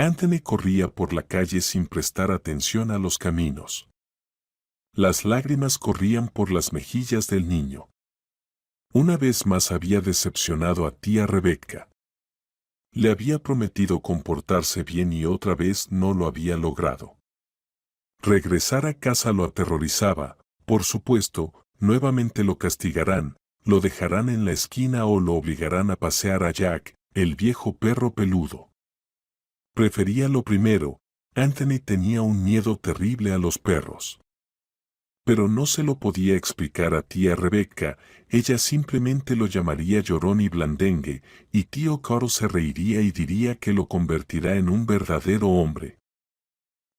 Anthony corría por la calle sin prestar atención a los caminos. Las lágrimas corrían por las mejillas del niño. Una vez más había decepcionado a tía Rebecca. Le había prometido comportarse bien y otra vez no lo había logrado. Regresar a casa lo aterrorizaba. Por supuesto, nuevamente lo castigarán, lo dejarán en la esquina o lo obligarán a pasear a Jack, el viejo perro peludo. Prefería lo primero. Anthony tenía un miedo terrible a los perros. Pero no se lo podía explicar a tía Rebecca, ella simplemente lo llamaría llorón y blandengue, y tío Caro se reiría y diría que lo convertirá en un verdadero hombre.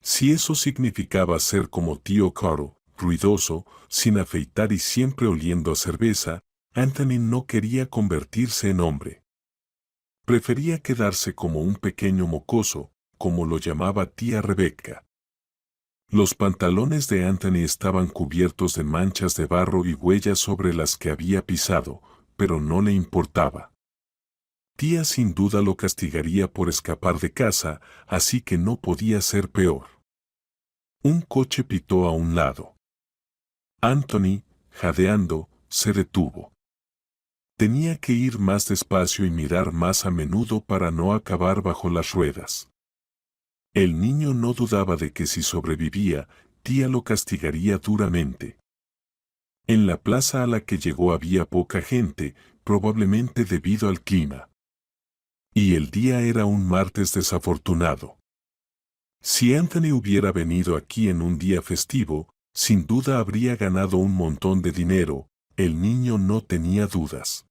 Si eso significaba ser como tío Caro, ruidoso, sin afeitar y siempre oliendo a cerveza, Anthony no quería convertirse en hombre. Prefería quedarse como un pequeño mocoso, como lo llamaba tía Rebecca. Los pantalones de Anthony estaban cubiertos de manchas de barro y huellas sobre las que había pisado, pero no le importaba. Tía sin duda lo castigaría por escapar de casa, así que no podía ser peor. Un coche pitó a un lado. Anthony, jadeando, se detuvo. Tenía que ir más despacio y mirar más a menudo para no acabar bajo las ruedas. El niño no dudaba de que si sobrevivía, tía lo castigaría duramente. En la plaza a la que llegó había poca gente, probablemente debido al clima. Y el día era un martes desafortunado. Si Anthony hubiera venido aquí en un día festivo, sin duda habría ganado un montón de dinero, el niño no tenía dudas.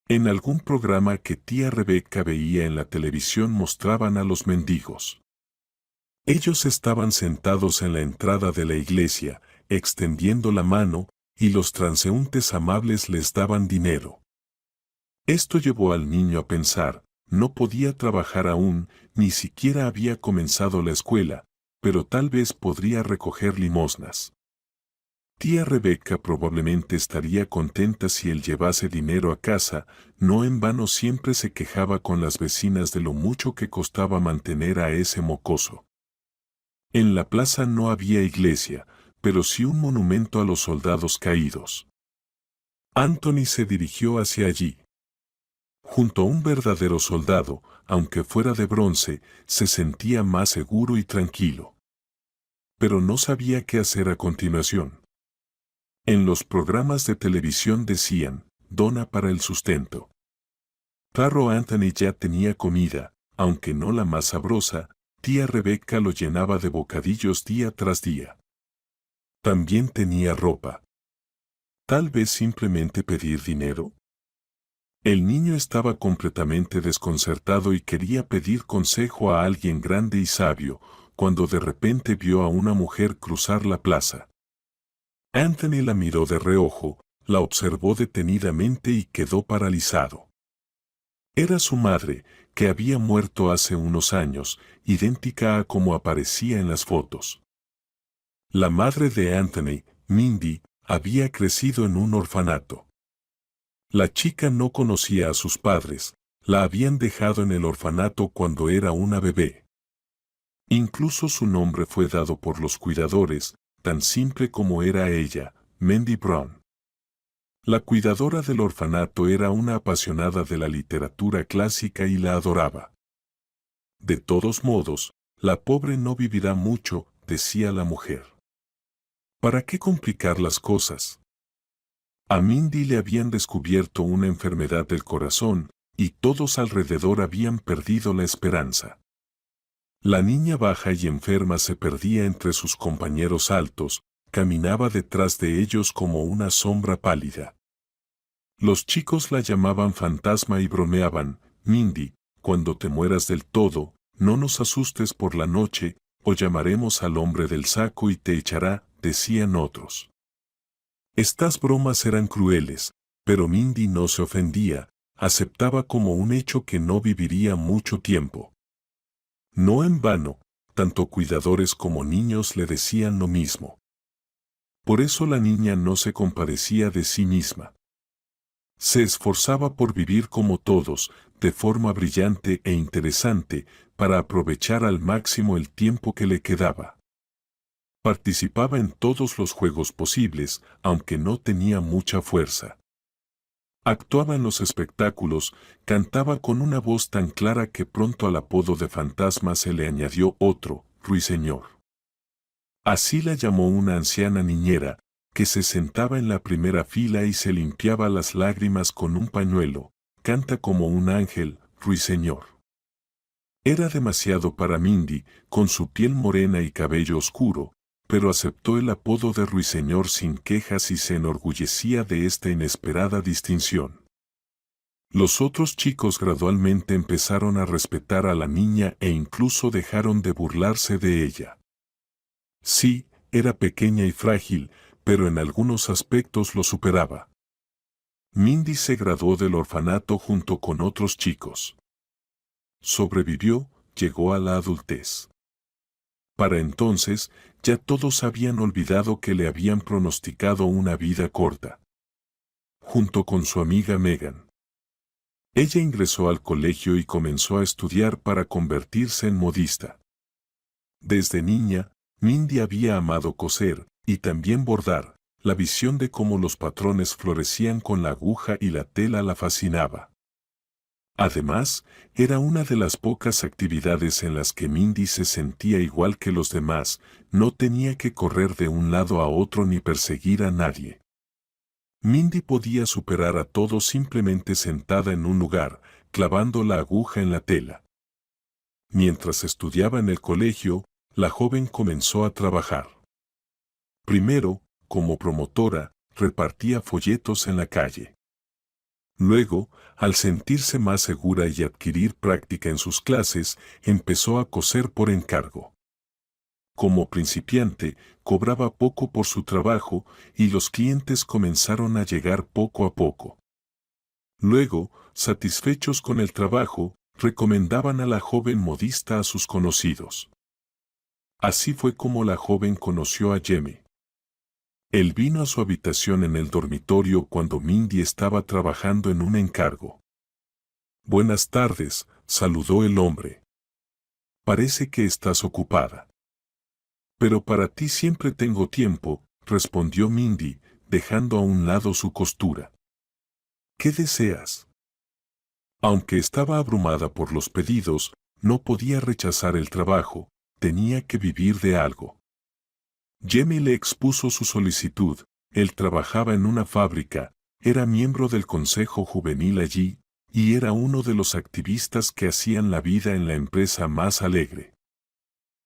En algún programa que tía Rebecca veía en la televisión mostraban a los mendigos. Ellos estaban sentados en la entrada de la iglesia, extendiendo la mano, y los transeúntes amables les daban dinero. Esto llevó al niño a pensar, no podía trabajar aún, ni siquiera había comenzado la escuela, pero tal vez podría recoger limosnas. Tía Rebecca probablemente estaría contenta si él llevase dinero a casa, no en vano siempre se quejaba con las vecinas de lo mucho que costaba mantener a ese mocoso. En la plaza no había iglesia, pero sí un monumento a los soldados caídos. Anthony se dirigió hacia allí. Junto a un verdadero soldado, aunque fuera de bronce, se sentía más seguro y tranquilo. Pero no sabía qué hacer a continuación. En los programas de televisión decían, dona para el sustento. Claro, Anthony ya tenía comida, aunque no la más sabrosa, tía Rebecca lo llenaba de bocadillos día tras día. También tenía ropa. Tal vez simplemente pedir dinero. El niño estaba completamente desconcertado y quería pedir consejo a alguien grande y sabio, cuando de repente vio a una mujer cruzar la plaza. Anthony la miró de reojo, la observó detenidamente y quedó paralizado. Era su madre, que había muerto hace unos años, idéntica a como aparecía en las fotos. La madre de Anthony, Mindy, había crecido en un orfanato. La chica no conocía a sus padres, la habían dejado en el orfanato cuando era una bebé. Incluso su nombre fue dado por los cuidadores, tan simple como era ella, Mandy Brown. La cuidadora del orfanato era una apasionada de la literatura clásica y la adoraba. De todos modos, la pobre no vivirá mucho, decía la mujer. ¿Para qué complicar las cosas? A Mindy le habían descubierto una enfermedad del corazón, y todos alrededor habían perdido la esperanza. La niña baja y enferma se perdía entre sus compañeros altos, caminaba detrás de ellos como una sombra pálida. Los chicos la llamaban fantasma y bromeaban, Mindy, cuando te mueras del todo, no nos asustes por la noche, o llamaremos al hombre del saco y te echará, decían otros. Estas bromas eran crueles, pero Mindy no se ofendía, aceptaba como un hecho que no viviría mucho tiempo. No en vano, tanto cuidadores como niños le decían lo mismo. Por eso la niña no se compadecía de sí misma. Se esforzaba por vivir como todos, de forma brillante e interesante, para aprovechar al máximo el tiempo que le quedaba. Participaba en todos los juegos posibles, aunque no tenía mucha fuerza. Actuaba en los espectáculos, cantaba con una voz tan clara que pronto al apodo de fantasma se le añadió otro, Ruiseñor. Así la llamó una anciana niñera, que se sentaba en la primera fila y se limpiaba las lágrimas con un pañuelo. Canta como un ángel, Ruiseñor. Era demasiado para Mindy, con su piel morena y cabello oscuro, pero aceptó el apodo de Ruiseñor sin quejas y se enorgullecía de esta inesperada distinción. Los otros chicos gradualmente empezaron a respetar a la niña e incluso dejaron de burlarse de ella. Sí, era pequeña y frágil, pero en algunos aspectos lo superaba. Mindy se graduó del orfanato junto con otros chicos. Sobrevivió, llegó a la adultez. Para entonces, ya todos habían olvidado que le habían pronosticado una vida corta. Junto con su amiga Megan. Ella ingresó al colegio y comenzó a estudiar para convertirse en modista. Desde niña, Mindy había amado coser, y también bordar. La visión de cómo los patrones florecían con la aguja y la tela la fascinaba. Además, era una de las pocas actividades en las que Mindy se sentía igual que los demás, no tenía que correr de un lado a otro ni perseguir a nadie. Mindy podía superar a todos simplemente sentada en un lugar, clavando la aguja en la tela. Mientras estudiaba en el colegio, la joven comenzó a trabajar. Primero, como promotora, repartía folletos en la calle. Luego, al sentirse más segura y adquirir práctica en sus clases, empezó a coser por encargo. Como principiante, cobraba poco por su trabajo y los clientes comenzaron a llegar poco a poco. Luego, satisfechos con el trabajo, recomendaban a la joven modista a sus conocidos. Así fue como la joven conoció a Jamie. Él vino a su habitación en el dormitorio cuando Mindy estaba trabajando en un encargo. «Buenas tardes», saludó el hombre. «Parece que estás ocupada». «Pero para ti siempre tengo tiempo», respondió Mindy, dejando a un lado su costura. «¿Qué deseas?» Aunque estaba abrumada por los pedidos, no podía rechazar el trabajo, tenía que vivir de algo. Jamie le expuso su solicitud. Él trabajaba en una fábrica, era miembro del consejo juvenil allí, y era uno de los activistas que hacían la vida en la empresa más alegre.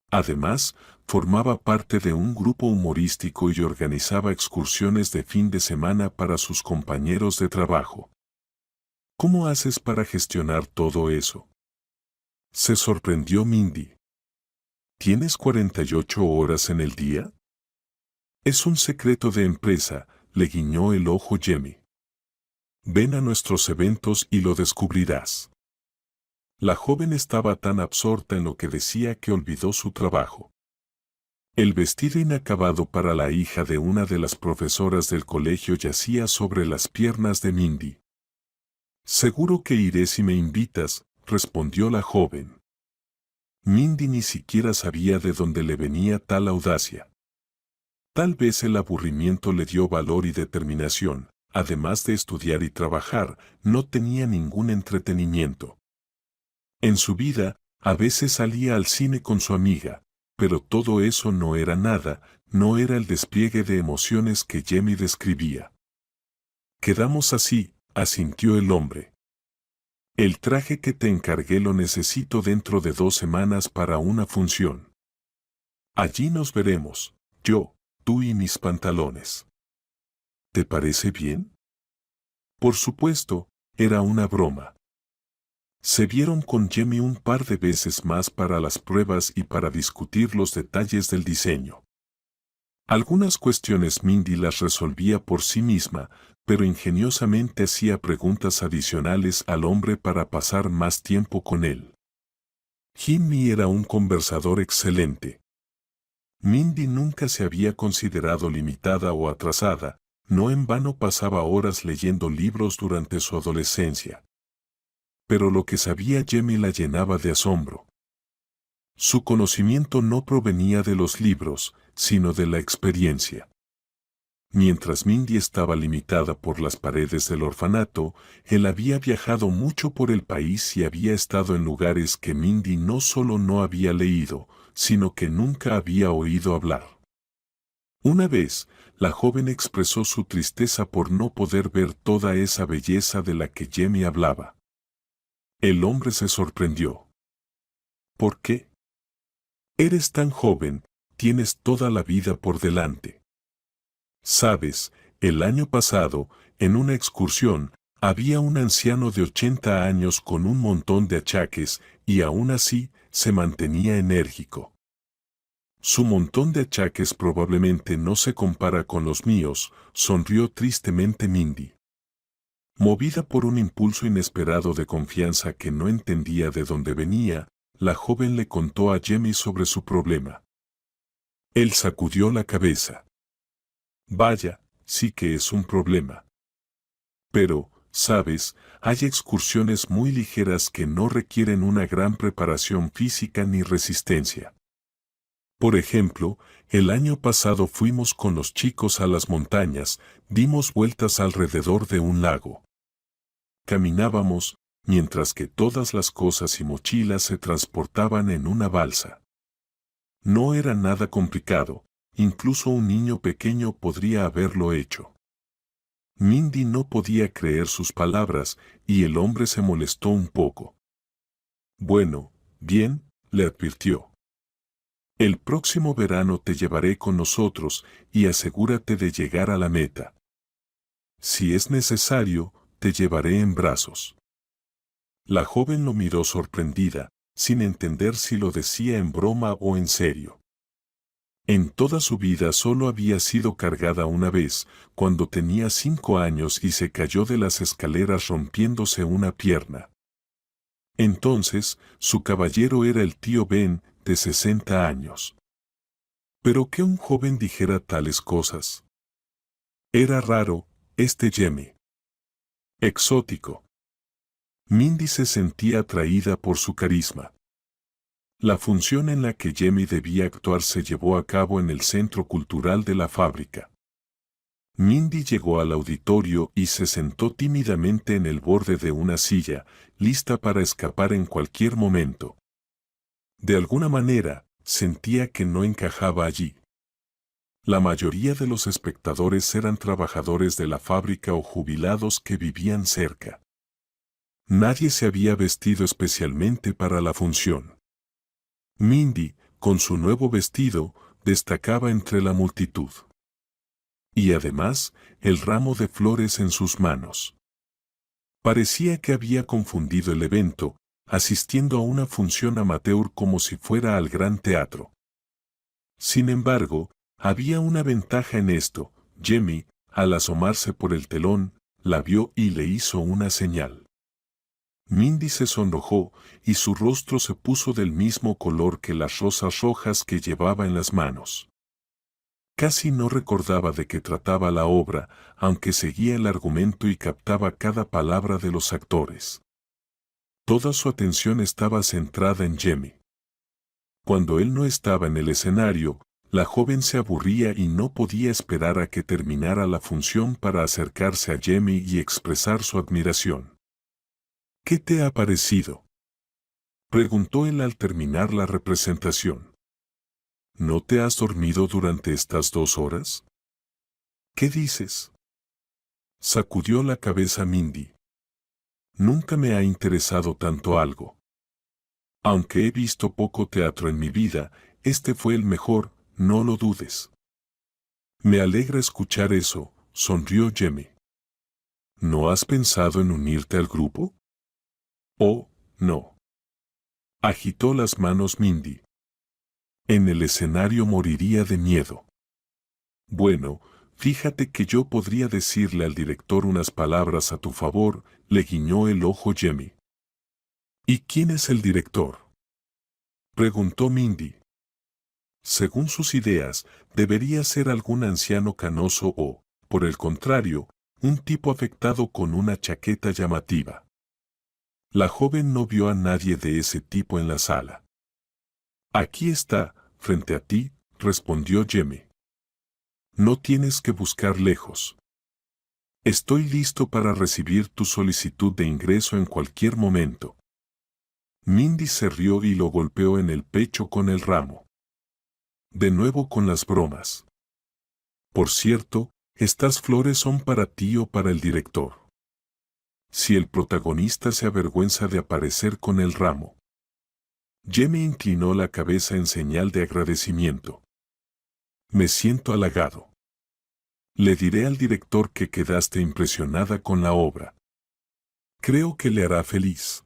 Además, formaba parte de un grupo humorístico y organizaba excursiones de fin de semana para sus compañeros de trabajo. ¿Cómo haces para gestionar todo eso?, se sorprendió Mindy. ¿Tienes 48 horas en el día? Es un secreto de empresa, le guiñó el ojo Jamie. Ven a nuestros eventos y lo descubrirás. La joven estaba tan absorta en lo que decía que olvidó su trabajo. El vestido inacabado para la hija de una de las profesoras del colegio yacía sobre las piernas de Mindy. Seguro que iré si me invitas, respondió la joven. Mindy ni siquiera sabía de dónde le venía tal audacia. Tal vez el aburrimiento le dio valor y determinación. Además de estudiar y trabajar, no tenía ningún entretenimiento. En su vida, a veces salía al cine con su amiga, pero todo eso no era nada, no era el despliegue de emociones que Jamie describía. Quedamos así, asintió el hombre. El traje que te encargué lo necesito dentro de 2 semanas para una función. Allí nos veremos, tú y mis pantalones. ¿Te parece bien? Por supuesto, era una broma. Se vieron con Jamie un par de veces más para las pruebas y para discutir los detalles del diseño. Algunas cuestiones Mindy las resolvía por sí misma, pero ingeniosamente hacía preguntas adicionales al hombre para pasar más tiempo con él. Jimmy era un conversador excelente. Mindy nunca se había considerado limitada o atrasada, no en vano pasaba horas leyendo libros durante su adolescencia. Pero lo que sabía Jamie la llenaba de asombro. Su conocimiento no provenía de los libros, sino de la experiencia. Mientras Mindy estaba limitada por las paredes del orfanato, él había viajado mucho por el país y había estado en lugares que Mindy no solo no había leído, sino que nunca había oído hablar. Una vez, la joven expresó su tristeza por no poder ver toda esa belleza de la que Jamie hablaba. El hombre se sorprendió. ¿Por qué? Eres tan joven, tienes toda la vida por delante. Sabes, el año pasado, en una excursión, había un anciano de 80 años con un montón de achaques y aún así se mantenía enérgico. Su montón de achaques probablemente no se compara con los míos, sonrió tristemente Mindy. Movida por un impulso inesperado de confianza que no entendía de dónde venía, la joven le contó a Jamie sobre su problema. Él sacudió la cabeza. Vaya, sí que es un problema. Pero, sabes, hay excursiones muy ligeras que no requieren una gran preparación física ni resistencia. Por ejemplo, el año pasado fuimos con los chicos a las montañas, dimos vueltas alrededor de un lago. Caminábamos, mientras que todas las cosas y mochilas se transportaban en una balsa. No era nada complicado, incluso un niño pequeño podría haberlo hecho. Mindy no podía creer sus palabras y el hombre se molestó un poco. Bueno, bien, le advirtió. El próximo verano te llevaré con nosotros y asegúrate de llegar a la meta. Si es necesario, te llevaré en brazos. La joven lo miró sorprendida, sin entender si lo decía en broma o en serio. En toda su vida solo había sido cargada una vez, cuando tenía 5 años y se cayó de las escaleras rompiéndose una pierna. Entonces, su caballero era el tío Ben, de 60 años. Pero que un joven dijera tales cosas. Era raro, Jamie. Exótico. Mindy se sentía atraída por su carisma. La función en la que Jamie debía actuar se llevó a cabo en el centro cultural de la fábrica. Mindy llegó al auditorio y se sentó tímidamente en el borde de una silla, lista para escapar en cualquier momento. De alguna manera, sentía que no encajaba allí. La mayoría de los espectadores eran trabajadores de la fábrica o jubilados que vivían cerca. Nadie se había vestido especialmente para la función. Mindy, con su nuevo vestido, destacaba entre la multitud. Y además, el ramo de flores en sus manos. Parecía que había confundido el evento, asistiendo a una función amateur como si fuera al gran teatro. Sin embargo, había una ventaja en esto. Jamie, al asomarse por el telón, la vio y le hizo una señal. Mindy se sonrojó y su rostro se puso del mismo color que las rosas rojas que llevaba en las manos. Casi no recordaba de qué trataba la obra, aunque seguía el argumento y captaba cada palabra de los actores. Toda su atención estaba centrada en Jamie. Cuando él no estaba en el escenario, la joven se aburría y no podía esperar a que terminara la función para acercarse a Jamie y expresar su admiración. ¿Qué te ha parecido?, preguntó él al terminar la representación. ¿No te has dormido durante estas 2 horas? ¿Qué dices?, sacudió la cabeza Mindy. Nunca me ha interesado tanto algo. Aunque he visto poco teatro en mi vida, este fue el mejor, no lo dudes. Me alegra escuchar eso, sonrió Jamie. ¿No has pensado en unirte al grupo? Oh, no. Agitó las manos Mindy. En el escenario moriría de miedo. Bueno, fíjate que yo podría decirle al director unas palabras a tu favor, le guiñó el ojo Jamie. ¿Y quién es el director?, preguntó Mindy. Según sus ideas, debería ser algún anciano canoso o, por el contrario, un tipo afectado con una chaqueta llamativa. La joven no vio a nadie de ese tipo en la sala. Aquí está, frente a ti, respondió Jamie. No tienes que buscar lejos. Estoy listo para recibir tu solicitud de ingreso en cualquier momento. Mindy se rió y lo golpeó en el pecho con el ramo. De nuevo con las bromas. Por cierto, estas flores son para ti o para el director. Si el protagonista se avergüenza de aparecer con el ramo. Jamie inclinó la cabeza en señal de agradecimiento. Me siento halagado. Le diré al director que quedaste impresionada con la obra. Creo que le hará feliz.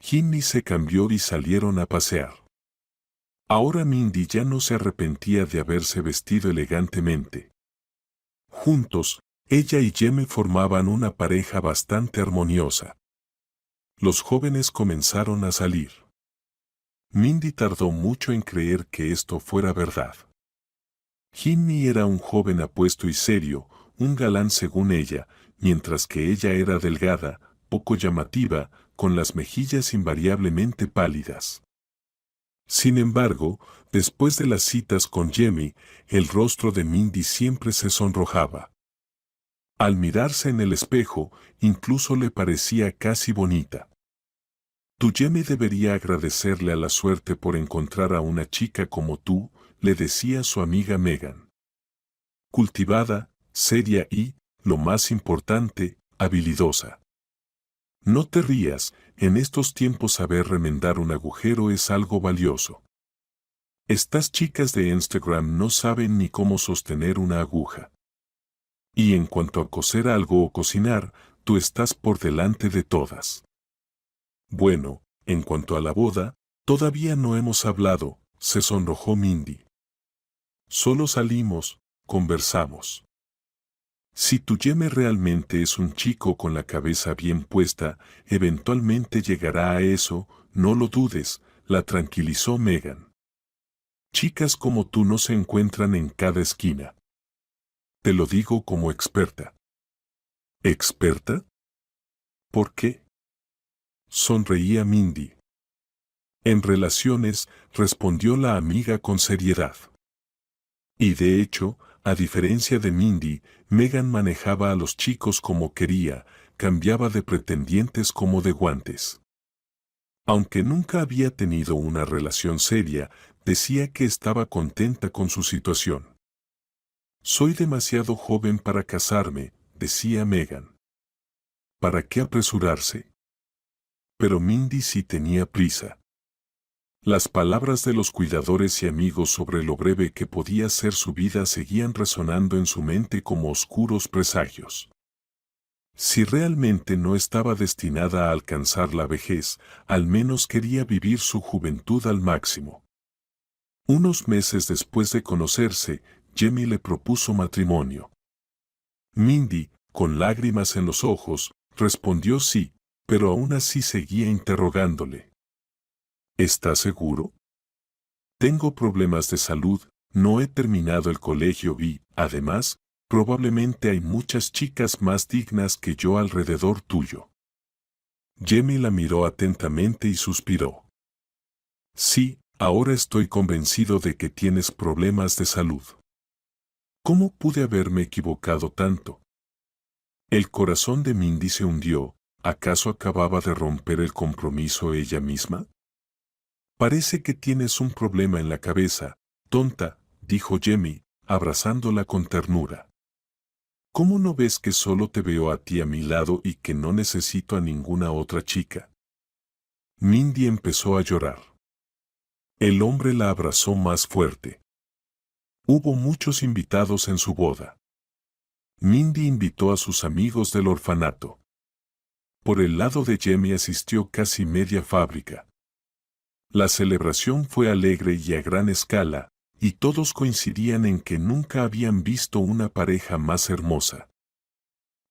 Ginny se cambió y salieron a pasear. Ahora Mindy ya no se arrepentía de haberse vestido elegantemente. Juntos, ella y Jamie formaban una pareja bastante armoniosa. Los jóvenes comenzaron a salir. Mindy tardó mucho en creer que esto fuera verdad. Ginny era un joven apuesto y serio, un galán según ella, mientras que ella era delgada, poco llamativa, con las mejillas invariablemente pálidas. Sin embargo, después de las citas con Jamie, el rostro de Mindy siempre se sonrojaba. Al mirarse en el espejo, incluso le parecía casi bonita. Tu Jamie debería agradecerle a la suerte por encontrar a una chica como tú, le decía su amiga Megan. Cultivada, seria y, lo más importante, habilidosa. No te rías, en estos tiempos saber remendar un agujero es algo valioso. Estas chicas de Instagram no saben ni cómo sostener una aguja. Y en cuanto a coser algo o cocinar, tú estás por delante de todas. Bueno, en cuanto a la boda, todavía no hemos hablado, se sonrojó Mindy. Solo salimos, conversamos. Si tu Jamie realmente es un chico con la cabeza bien puesta, eventualmente llegará a eso, no lo dudes, la tranquilizó Megan. Chicas como tú no se encuentran en cada esquina. Te lo digo como experta. ¿Experta? ¿Por qué? Sonreía Mindy. En relaciones, respondió la amiga con seriedad. Y de hecho, a diferencia de Mindy, Megan manejaba a los chicos como quería, cambiaba de pretendientes como de guantes. Aunque nunca había tenido una relación seria, decía que estaba contenta con su situación. Soy demasiado joven para casarme, decía Megan. ¿Para qué apresurarse? Pero Mindy sí tenía prisa. Las palabras de los cuidadores y amigos sobre lo breve que podía ser su vida seguían resonando en su mente como oscuros presagios. Si realmente no estaba destinada a alcanzar la vejez, al menos quería vivir su juventud al máximo. Unos meses después de conocerse, Jamie le propuso matrimonio. Mindy, con lágrimas en los ojos, respondió sí, pero aún así seguía interrogándole. ¿Estás seguro? Tengo problemas de salud, no he terminado el colegio y, además, probablemente hay muchas chicas más dignas que yo alrededor tuyo. Jamie la miró atentamente y suspiró. Sí, ahora estoy convencido de que tienes problemas de salud. ¿Cómo pude haberme equivocado tanto? El corazón de Mindy se hundió, ¿acaso acababa de romper el compromiso ella misma? Parece que tienes un problema en la cabeza, tonta, dijo Jamie, abrazándola con ternura. ¿Cómo no ves que solo te veo a ti a mi lado y que no necesito a ninguna otra chica? Mindy empezó a llorar. El hombre la abrazó más fuerte. Hubo muchos invitados en su boda. Mindy invitó a sus amigos del orfanato. Por el lado de Jamie asistió casi media fábrica. La celebración fue alegre y a gran escala, y todos coincidían en que nunca habían visto una pareja más hermosa.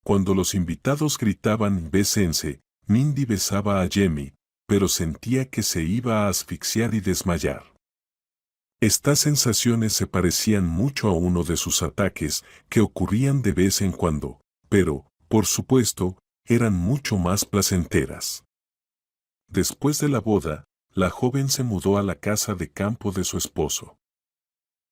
Cuando los invitados gritaban «bésense», Mindy besaba a Jamie, pero sentía que se iba a asfixiar y desmayar. Estas sensaciones se parecían mucho a uno de sus ataques, que ocurrían de vez en cuando, pero, por supuesto, eran mucho más placenteras. Después de la boda, la joven se mudó a la casa de campo de su esposo.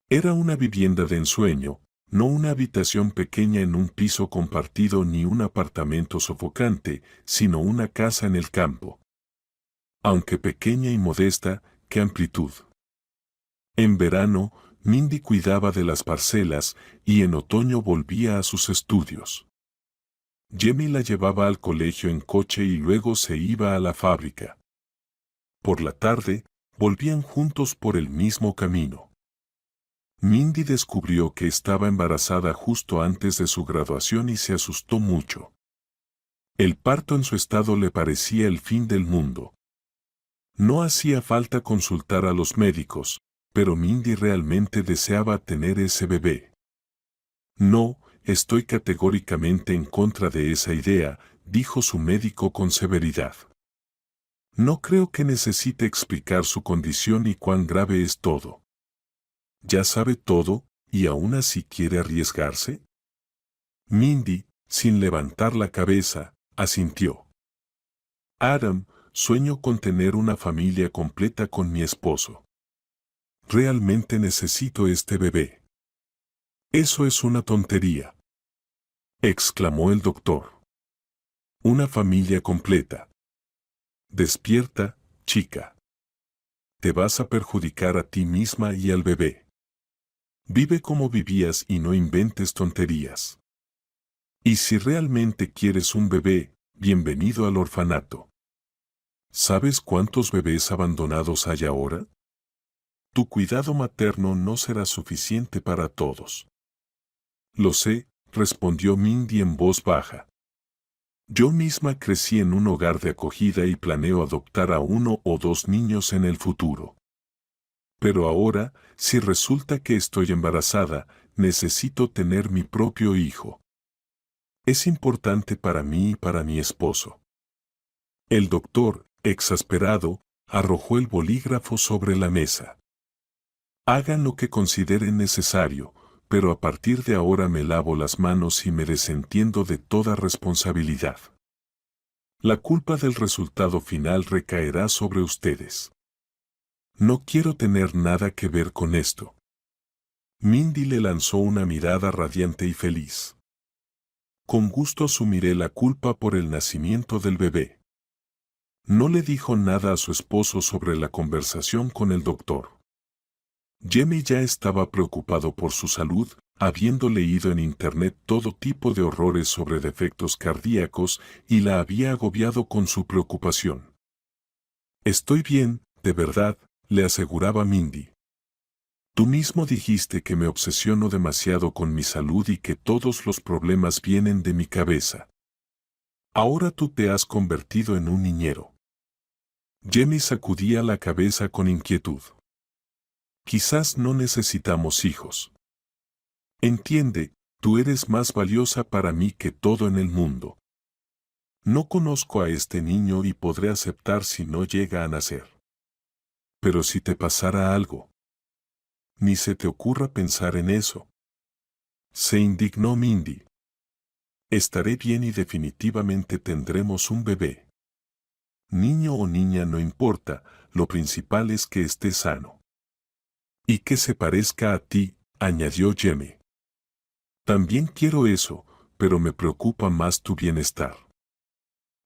Era una vivienda de ensueño, no una habitación pequeña en un piso compartido ni un apartamento sofocante, sino una casa en el campo. Aunque pequeña y modesta, qué amplitud. En verano, Mindy cuidaba de las parcelas y en otoño volvía a sus estudios. Jamie la llevaba al colegio en coche y luego se iba a la fábrica. Por la tarde, volvían juntos por el mismo camino. Mindy descubrió que estaba embarazada justo antes de su graduación y se asustó mucho. El parto en su estado le parecía el fin del mundo. No hacía falta consultar a los médicos, pero Mindy realmente deseaba tener ese bebé. No, estoy categóricamente en contra de esa idea, dijo su médico con severidad. No creo que necesite explicar su condición y cuán grave es todo. ¿Ya sabe todo, y aún así quiere arriesgarse? Mindy, sin levantar la cabeza, asintió. Adam, sueño con tener una familia completa con mi esposo. Realmente necesito este bebé. Eso es una tontería, exclamó el doctor. Una familia completa. Despierta, chica. Te vas a perjudicar a ti misma y al bebé. Vive como vivías y no inventes tonterías. Y si realmente quieres un bebé, bienvenido al orfanato. ¿Sabes cuántos bebés abandonados hay ahora? Tu cuidado materno no será suficiente para todos. Lo sé, respondió Mindy en voz baja. Yo misma crecí en un hogar de acogida y planeo adoptar a 1 o 2 niños en el futuro. Pero ahora, si resulta que estoy embarazada, necesito tener mi propio hijo. Es importante para mí y para mi esposo. El doctor, exasperado, arrojó el bolígrafo sobre la mesa. Hagan lo que consideren necesario, pero a partir de ahora me lavo las manos y me desentiendo de toda responsabilidad. La culpa del resultado final recaerá sobre ustedes. No quiero tener nada que ver con esto. Mindy le lanzó una mirada radiante y feliz. Con gusto asumiré la culpa por el nacimiento del bebé. No le dijo nada a su esposo sobre la conversación con el doctor. Jamie ya estaba preocupado por su salud, habiendo leído en internet todo tipo de horrores sobre defectos cardíacos y la había agobiado con su preocupación. Estoy bien, de verdad, le aseguraba Mindy. Tú mismo dijiste que me obsesiono demasiado con mi salud y que todos los problemas vienen de mi cabeza. Ahora tú te has convertido en un niñero. Jamie sacudía la cabeza con inquietud. Quizás no necesitamos hijos. Entiende, tú eres más valiosa para mí que todo en el mundo. No conozco a este niño y podré aceptar si no llega a nacer. Pero si te pasara algo, ni se te ocurra pensar en eso. Se indignó Mindy. Estaré bien y definitivamente tendremos un bebé. Niño o niña no importa, lo principal es que esté sano. Y que se parezca a ti, añadió Jamie. También quiero eso, pero me preocupa más tu bienestar.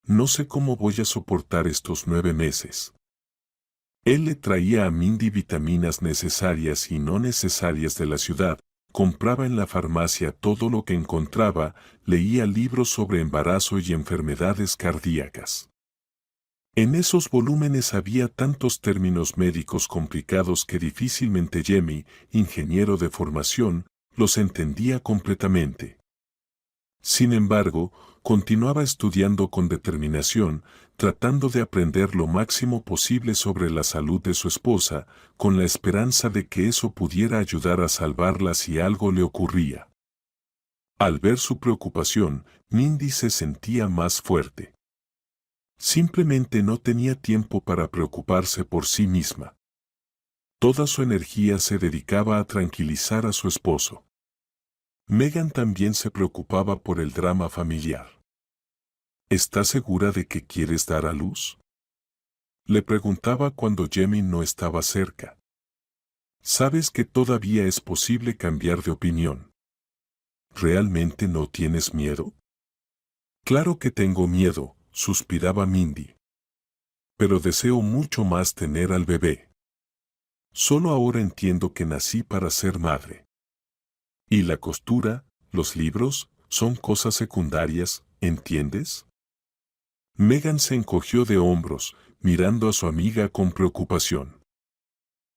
No sé cómo voy a soportar estos 9 meses. Él le traía a Mindy vitaminas necesarias y no necesarias de la ciudad, compraba en la farmacia todo lo que encontraba, leía libros sobre embarazo y enfermedades cardíacas. En esos volúmenes había tantos términos médicos complicados que difícilmente Jamie, ingeniero de formación, los entendía completamente. Sin embargo, continuaba estudiando con determinación, tratando de aprender lo máximo posible sobre la salud de su esposa, con la esperanza de que eso pudiera ayudar a salvarla si algo le ocurría. Al ver su preocupación, Mindy se sentía más fuerte. Simplemente no tenía tiempo para preocuparse por sí misma. Toda su energía se dedicaba a tranquilizar a su esposo. Megan también se preocupaba por el drama familiar. ¿Estás segura de que quieres dar a luz? Le preguntaba cuando Jamie no estaba cerca. ¿Sabes que todavía es posible cambiar de opinión? ¿Realmente no tienes miedo? Claro que tengo miedo, suspiraba Mindy. Pero deseo mucho más tener al bebé. Solo ahora entiendo que nací para ser madre. Y la costura, los libros, son cosas secundarias, ¿entiendes? Megan se encogió de hombros, mirando a su amiga con preocupación.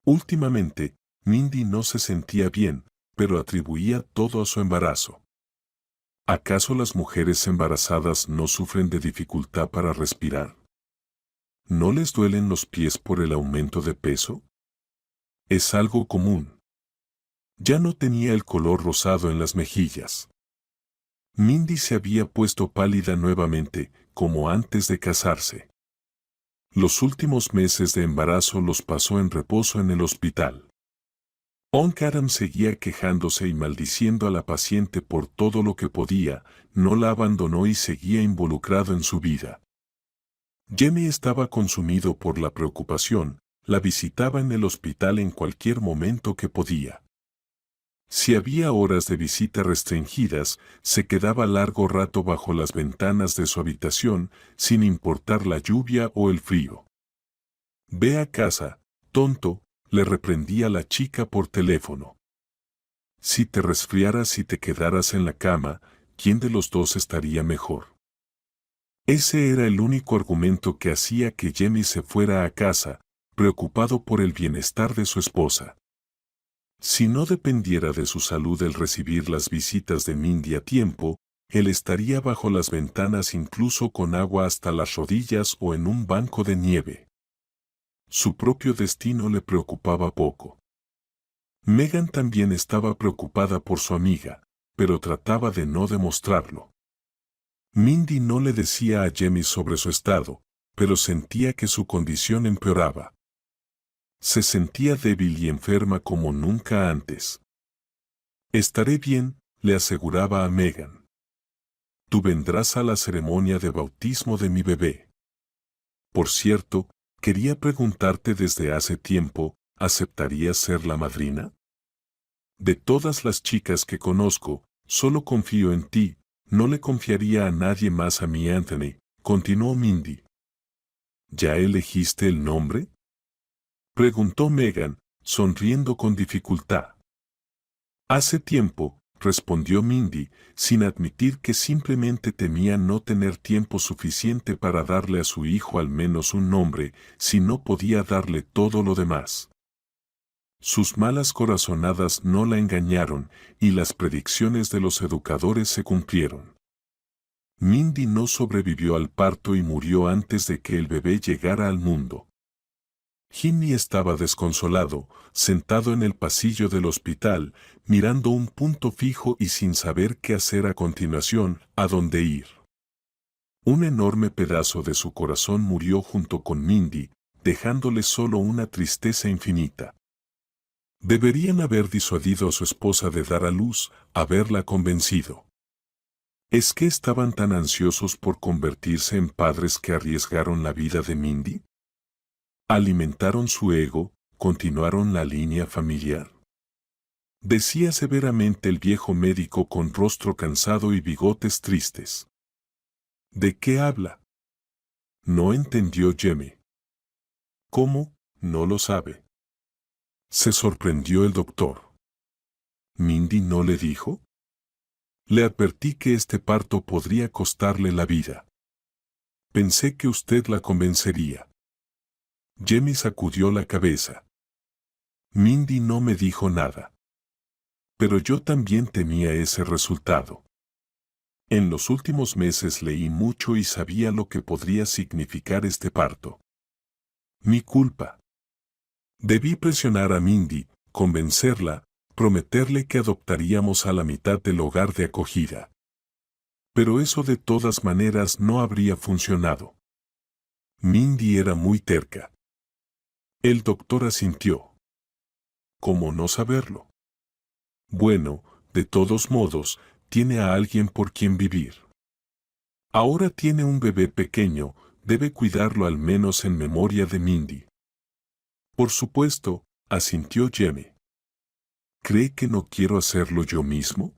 Últimamente, Mindy no se sentía bien, pero atribuía todo a su embarazo. ¿Acaso las mujeres embarazadas no sufren de dificultad para respirar? ¿No les duelen los pies por el aumento de peso? Es algo común. Ya no tenía el color rosado en las mejillas. Mindy se había puesto pálida nuevamente, como antes de casarse. Los últimos meses de embarazo los pasó en reposo en el hospital. Onk Adam seguía quejándose y maldiciendo a la paciente por todo lo que podía, no la abandonó y seguía involucrado en su vida. Jamie estaba consumido por la preocupación, la visitaba en el hospital en cualquier momento que podía. Si había horas de visita restringidas, se quedaba largo rato bajo las ventanas de su habitación, sin importar la lluvia o el frío. «Ve a casa, tonto», le reprendía la chica por teléfono. Si te resfriaras y te quedaras en la cama, ¿quién de los dos estaría mejor? Ese era el único argumento que hacía que Jamie se fuera a casa, preocupado por el bienestar de su esposa. Si no dependiera de su salud el recibir las visitas de Mindy a tiempo, él estaría bajo las ventanas incluso con agua hasta las rodillas o en un banco de nieve. Su propio destino le preocupaba poco. Megan también estaba preocupada por su amiga, pero trataba de no demostrarlo. Mindy no le decía a Jamie sobre su estado, pero sentía que su condición empeoraba. Se sentía débil y enferma como nunca antes. «Estaré bien», le aseguraba a Megan. «Tú vendrás a la ceremonia de bautismo de mi bebé. Por cierto, quería preguntarte desde hace tiempo, ¿aceptarías ser la madrina? De todas las chicas que conozco, solo confío en ti, no le confiaría a nadie más a mi Anthony», continuó Mindy. «¿Ya elegiste el nombre?», preguntó Megan, sonriendo con dificultad. «Hace tiempo», respondió Mindy, sin admitir que simplemente temía no tener tiempo suficiente para darle a su hijo al menos un nombre, si no podía darle todo lo demás. Sus malas corazonadas no la engañaron, y las predicciones de los educadores se cumplieron. Mindy no sobrevivió al parto y murió antes de que el bebé llegara al mundo. Jimmy estaba desconsolado, sentado en el pasillo del hospital, mirando un punto fijo y sin saber qué hacer a continuación, a dónde ir. Un enorme pedazo de su corazón murió junto con Mindy, dejándole solo una tristeza infinita. Deberían haber disuadido a su esposa de dar a luz, haberla convencido. ¿Es que estaban tan ansiosos por convertirse en padres que arriesgaron la vida de Mindy? Alimentaron su ego, continuaron la línea familiar. Decía severamente el viejo médico con rostro cansado y bigotes tristes. ¿De qué habla? No entendió Jamie. ¿Cómo? No lo sabe. Se sorprendió el doctor. ¿Mindy no le dijo? Le advertí que este parto podría costarle la vida. Pensé que usted la convencería. Jamie sacudió la cabeza. Mindy no me dijo nada. Pero yo también temía ese resultado. En los últimos meses leí mucho y sabía lo que podría significar este parto. Mi culpa. Debí presionar a Mindy, convencerla, prometerle que adoptaríamos a la mitad del hogar de acogida. Pero eso de todas maneras no habría funcionado. Mindy era muy terca. El doctor asintió. ¿Cómo no saberlo? Bueno, de todos modos, tiene a alguien por quien vivir. Ahora tiene un bebé pequeño, debe cuidarlo al menos en memoria de Mindy. Por supuesto, asintió Jamie. ¿Cree que no quiero hacerlo yo mismo?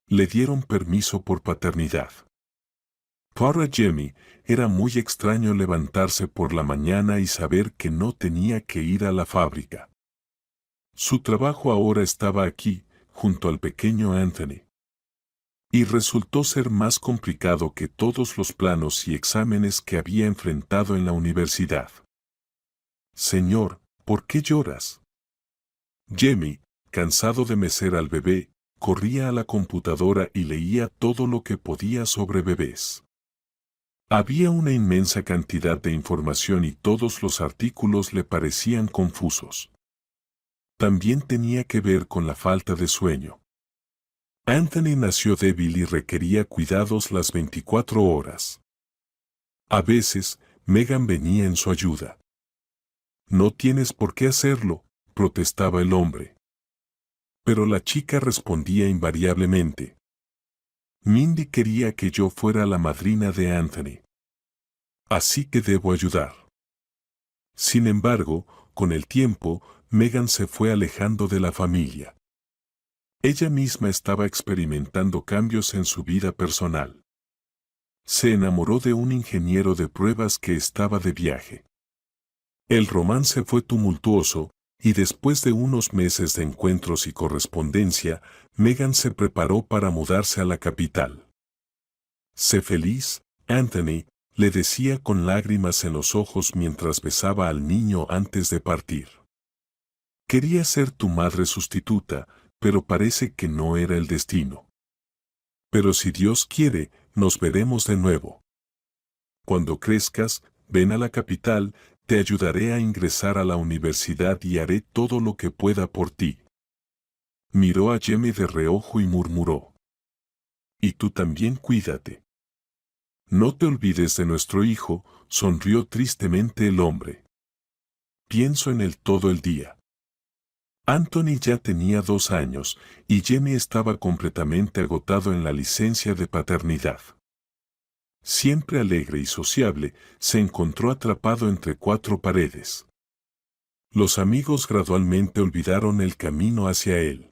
Le dieron permiso por paternidad. Para Jamie era muy extraño levantarse por la mañana y saber que no tenía que ir a la fábrica. Su trabajo ahora estaba aquí, junto al pequeño Anthony. Y resultó ser más complicado que todos los planos y exámenes que había enfrentado en la universidad. Señor, ¿por qué lloras? Jamie, cansado de mecer al bebé, corría a la computadora y leía todo lo que podía sobre bebés. Había una inmensa cantidad de información y todos los artículos le parecían confusos. También tenía que ver con la falta de sueño. Anthony nació débil y requería cuidados las 24 horas. A veces, Megan venía en su ayuda. No tienes por qué hacerlo, protestaba el hombre. Pero la chica respondía invariablemente. Mindy quería que yo fuera la madrina de Anthony. Así que debo ayudar. Sin embargo, con el tiempo, Megan se fue alejando de la familia. Ella misma estaba experimentando cambios en su vida personal. Se enamoró de un ingeniero de pruebas que estaba de viaje. El romance fue tumultuoso, y después de unos meses de encuentros y correspondencia, Megan se preparó para mudarse a la capital. Sé feliz, Anthony, le decía con lágrimas en los ojos mientras besaba al niño antes de partir. Quería ser tu madre sustituta, pero parece que no era el destino. Pero si Dios quiere, nos veremos de nuevo. Cuando crezcas, ven a la capital, te ayudaré a ingresar a la universidad y haré todo lo que pueda por ti. Miró a Jamie de reojo y murmuró. Y tú también cuídate. No te olvides de nuestro hijo, sonrió tristemente el hombre. Pienso en él todo el día. Anthony ya tenía 2 años, y Jamie estaba completamente agotado en la licencia de paternidad. Siempre alegre y sociable, se encontró atrapado entre 4 paredes. Los amigos gradualmente olvidaron el camino hacia él.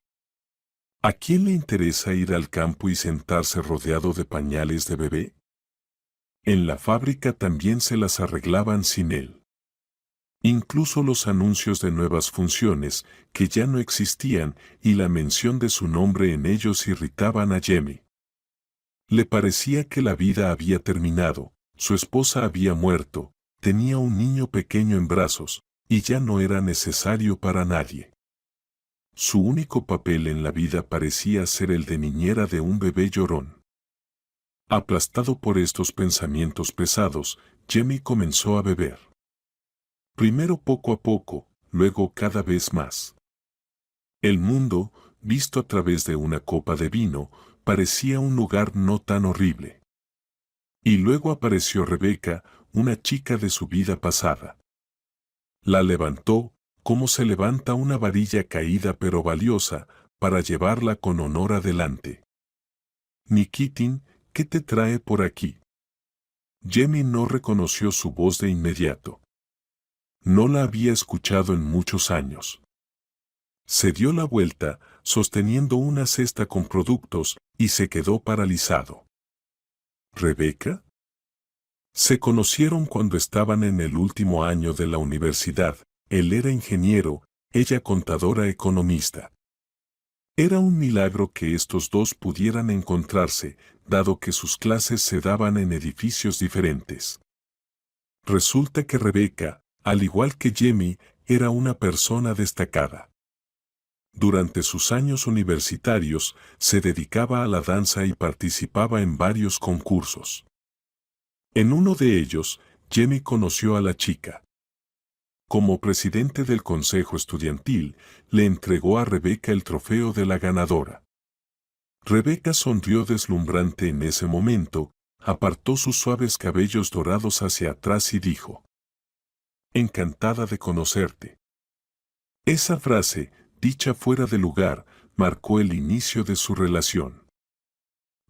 ¿A quién le interesa ir al campo y sentarse rodeado de pañales de bebé? En la fábrica también se las arreglaban sin él. Incluso los anuncios de nuevas funciones, que ya no existían, y la mención de su nombre en ellos irritaban a Jamie. Le parecía que la vida había terminado, su esposa había muerto, tenía un niño pequeño en brazos, y ya no era necesario para nadie. Su único papel en la vida parecía ser el de niñera de un bebé llorón. Aplastado por estos pensamientos pesados, Jamie comenzó a beber. Primero poco a poco, luego cada vez más. El mundo, visto a través de una copa de vino, parecía un lugar no tan horrible. Y luego apareció Rebecca, una chica de su vida pasada. La levantó, como se levanta una varilla caída pero valiosa, para llevarla con honor adelante. Nikitin, ¿qué te trae por aquí? Jamie no reconoció su voz de inmediato. No la había escuchado en muchos años. Se dio la vuelta, sosteniendo una cesta con productos, y se quedó paralizado. ¿Rebecca? Se conocieron cuando estaban en el último año de la universidad. Él era ingeniero, ella contadora economista. Era un milagro que estos dos pudieran encontrarse, dado que sus clases se daban en edificios diferentes. Resulta que Rebecca, al igual que Jamie, era una persona destacada. Durante sus años universitarios, se dedicaba a la danza y participaba en varios concursos. En uno de ellos, Jamie conoció a la chica. Como presidente del consejo estudiantil, le entregó a Rebecca el trofeo de la ganadora. Rebecca sonrió deslumbrante en ese momento, apartó sus suaves cabellos dorados hacia atrás y dijo: «Encantada de conocerte». Esa frase, dicha fuera de lugar, marcó el inicio de su relación.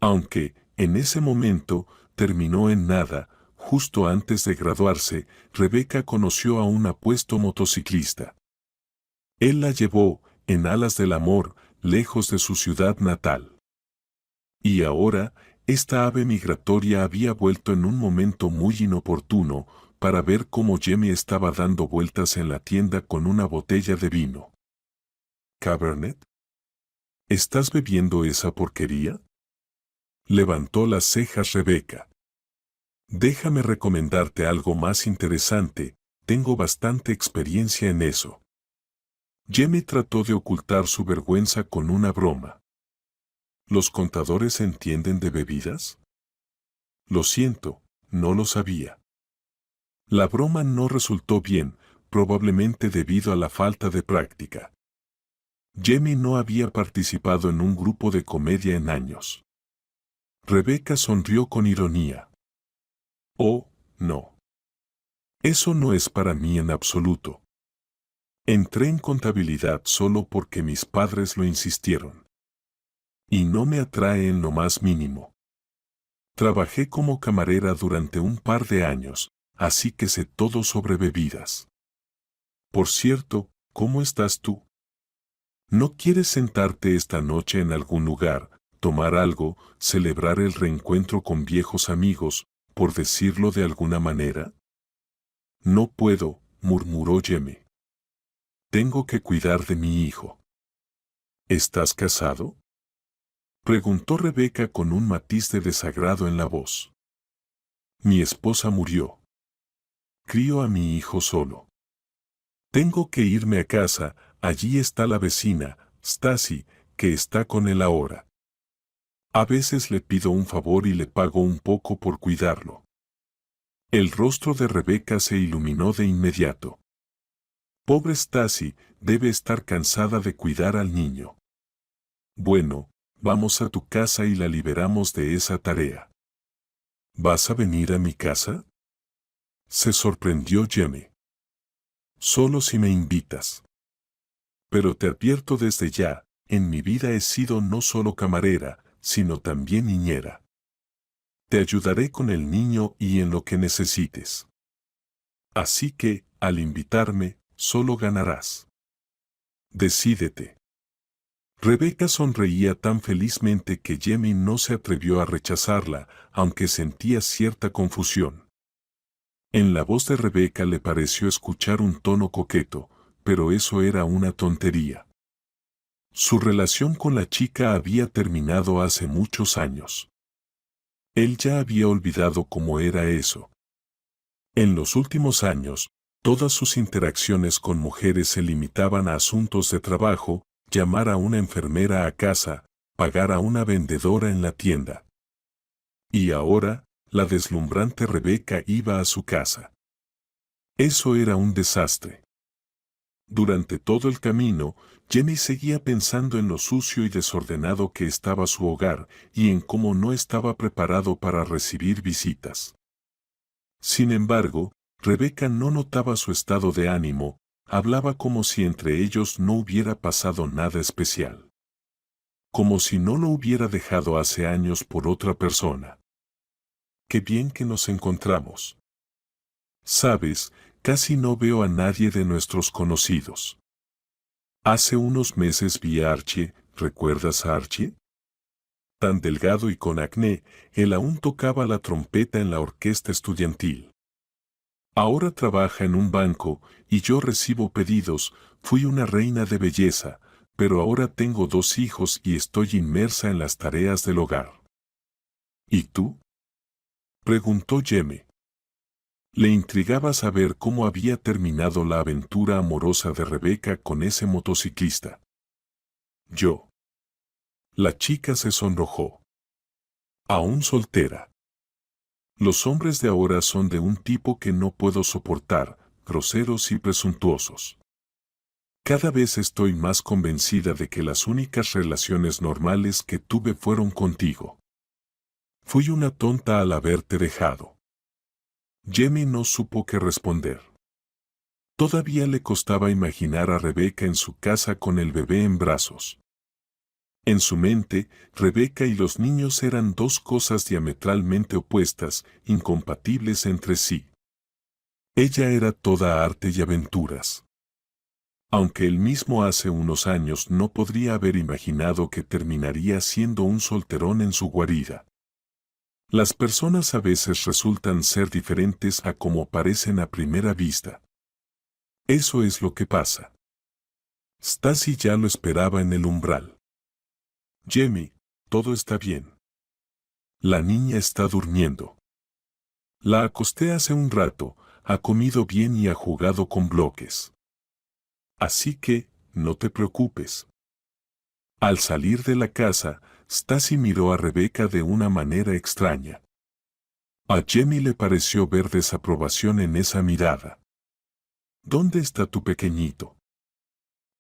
Aunque, en ese momento, terminó en nada, justo antes de graduarse, Rebeca conoció a un apuesto motociclista. Él la llevó, en alas del amor, lejos de su ciudad natal. Y ahora, esta ave migratoria había vuelto en un momento muy inoportuno para ver cómo Jamie estaba dando vueltas en la tienda con una botella de vino. ¿Cabernet? ¿Estás bebiendo esa porquería? Levantó las cejas Rebeca. Déjame recomendarte algo más interesante, tengo bastante experiencia en eso. Jamie trató de ocultar su vergüenza con una broma. ¿Los contadores entienden de bebidas? Lo siento, no lo sabía. La broma no resultó bien, probablemente debido a la falta de práctica. Jamie no había participado en un grupo de comedia en años. Rebeca sonrió con ironía. Oh, no. Eso no es para mí en absoluto. Entré en contabilidad solo porque mis padres lo insistieron. Y no me atrae en lo más mínimo. Trabajé como camarera durante un par de años, así que sé todo sobre bebidas. Por cierto, ¿cómo estás tú? ¿No quieres sentarte esta noche en algún lugar, tomar algo, celebrar el reencuentro con viejos amigos, por decirlo de alguna manera? No puedo, murmuró Jamie. Tengo que cuidar de mi hijo. ¿Estás casado? Preguntó Rebeca con un matiz de desagrado en la voz. Mi esposa murió. Crío a mi hijo solo. Tengo que irme a casa, allí está la vecina, Stacy, que está con él ahora. A veces le pido un favor y le pago un poco por cuidarlo. El rostro de Rebeca se iluminó de inmediato. Pobre Stacy, debe estar cansada de cuidar al niño. Bueno, vamos a tu casa y la liberamos de esa tarea. ¿Vas a venir a mi casa? Se sorprendió Jamie. Solo si me invitas. Pero te advierto desde ya, en mi vida he sido no solo camarera, sino también niñera. Te ayudaré con el niño y en lo que necesites. Así que, al invitarme, solo ganarás. Decídete. Rebeca sonreía tan felizmente que Jamie no se atrevió a rechazarla, aunque sentía cierta confusión. En la voz de Rebeca le pareció escuchar un tono coqueto, pero eso era una tontería. Su relación con la chica había terminado hace muchos años. Él ya había olvidado cómo era eso. En los últimos años, todas sus interacciones con mujeres se limitaban a asuntos de trabajo, llamar a una enfermera a casa, pagar a una vendedora en la tienda. Y ahora, la deslumbrante Rebeca iba a su casa. Eso era un desastre. Durante todo el camino, Jamie seguía pensando en lo sucio y desordenado que estaba su hogar y en cómo no estaba preparado para recibir visitas. Sin embargo, Rebeca no notaba su estado de ánimo, hablaba como si entre ellos no hubiera pasado nada especial. Como si no lo hubiera dejado hace años por otra persona. Qué bien que nos encontramos. Sabes, casi no veo a nadie de nuestros conocidos. Hace unos meses vi a Archie, ¿recuerdas a Archie? Tan delgado y con acné, él aún tocaba la trompeta en la orquesta estudiantil. Ahora trabaja en un banco, y yo recibo pedidos, fui una reina de belleza, pero ahora tengo 2 hijos y estoy inmersa en las tareas del hogar. ¿Y tú? Preguntó Jamie. Le intrigaba saber cómo había terminado la aventura amorosa de Rebeca con ese motociclista. Yo. La chica se sonrojó. Aún soltera. Los hombres de ahora son de un tipo que no puedo soportar, groseros y presuntuosos. Cada vez estoy más convencida de que las únicas relaciones normales que tuve fueron contigo. Fui una tonta al haberte dejado. Jamie no supo qué responder. Todavía le costaba imaginar a Rebeca en su casa con el bebé en brazos. En su mente, Rebeca y los niños eran dos cosas diametralmente opuestas, incompatibles entre sí. Ella era toda arte y aventuras. Aunque él mismo hace unos años no podría haber imaginado que terminaría siendo un solterón en su guarida. Las personas a veces resultan ser diferentes a como parecen a primera vista. Eso es lo que pasa. Stacy ya lo esperaba en el umbral. Jamie, todo está bien. La niña está durmiendo. La acosté hace un rato, ha comido bien y ha jugado con bloques. Así que, no te preocupes. Al salir de la casa, Stacy miró a Rebeca de una manera extraña. A Jamie le pareció ver desaprobación en esa mirada. ¿Dónde está tu pequeñito?,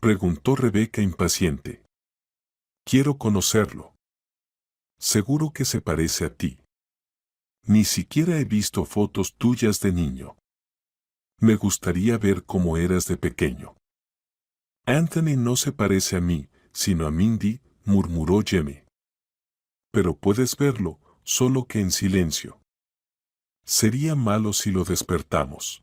preguntó Rebeca impaciente. Quiero conocerlo. Seguro que se parece a ti. Ni siquiera he visto fotos tuyas de niño. Me gustaría ver cómo eras de pequeño. Anthony no se parece a mí, sino a Mindy, murmuró Jamie. Pero puedes verlo, solo que en silencio. Sería malo si lo despertamos.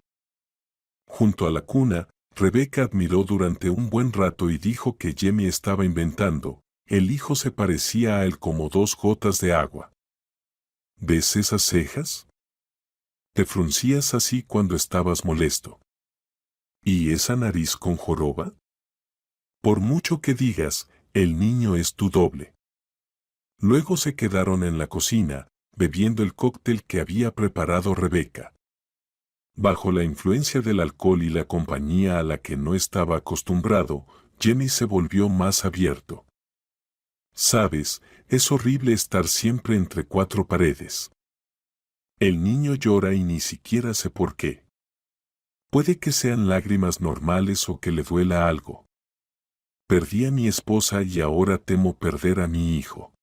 Junto a la cuna, Rebeca admiró durante un buen rato y dijo que Jamie estaba inventando. El hijo se parecía a él como dos gotas de agua. ¿Ves esas cejas? Te fruncías así cuando estabas molesto. ¿Y esa nariz con joroba? Por mucho que digas, el niño es tu doble. Luego se quedaron en la cocina, bebiendo el cóctel que había preparado Rebeca. Bajo la influencia del alcohol y la compañía a la que no estaba acostumbrado, Jamie se volvió más abierto. Sabes, es horrible estar siempre entre cuatro paredes. El niño llora y ni siquiera sé por qué. Puede que sean lágrimas normales o que le duela algo. Perdí a mi esposa y ahora temo perder a mi hijo.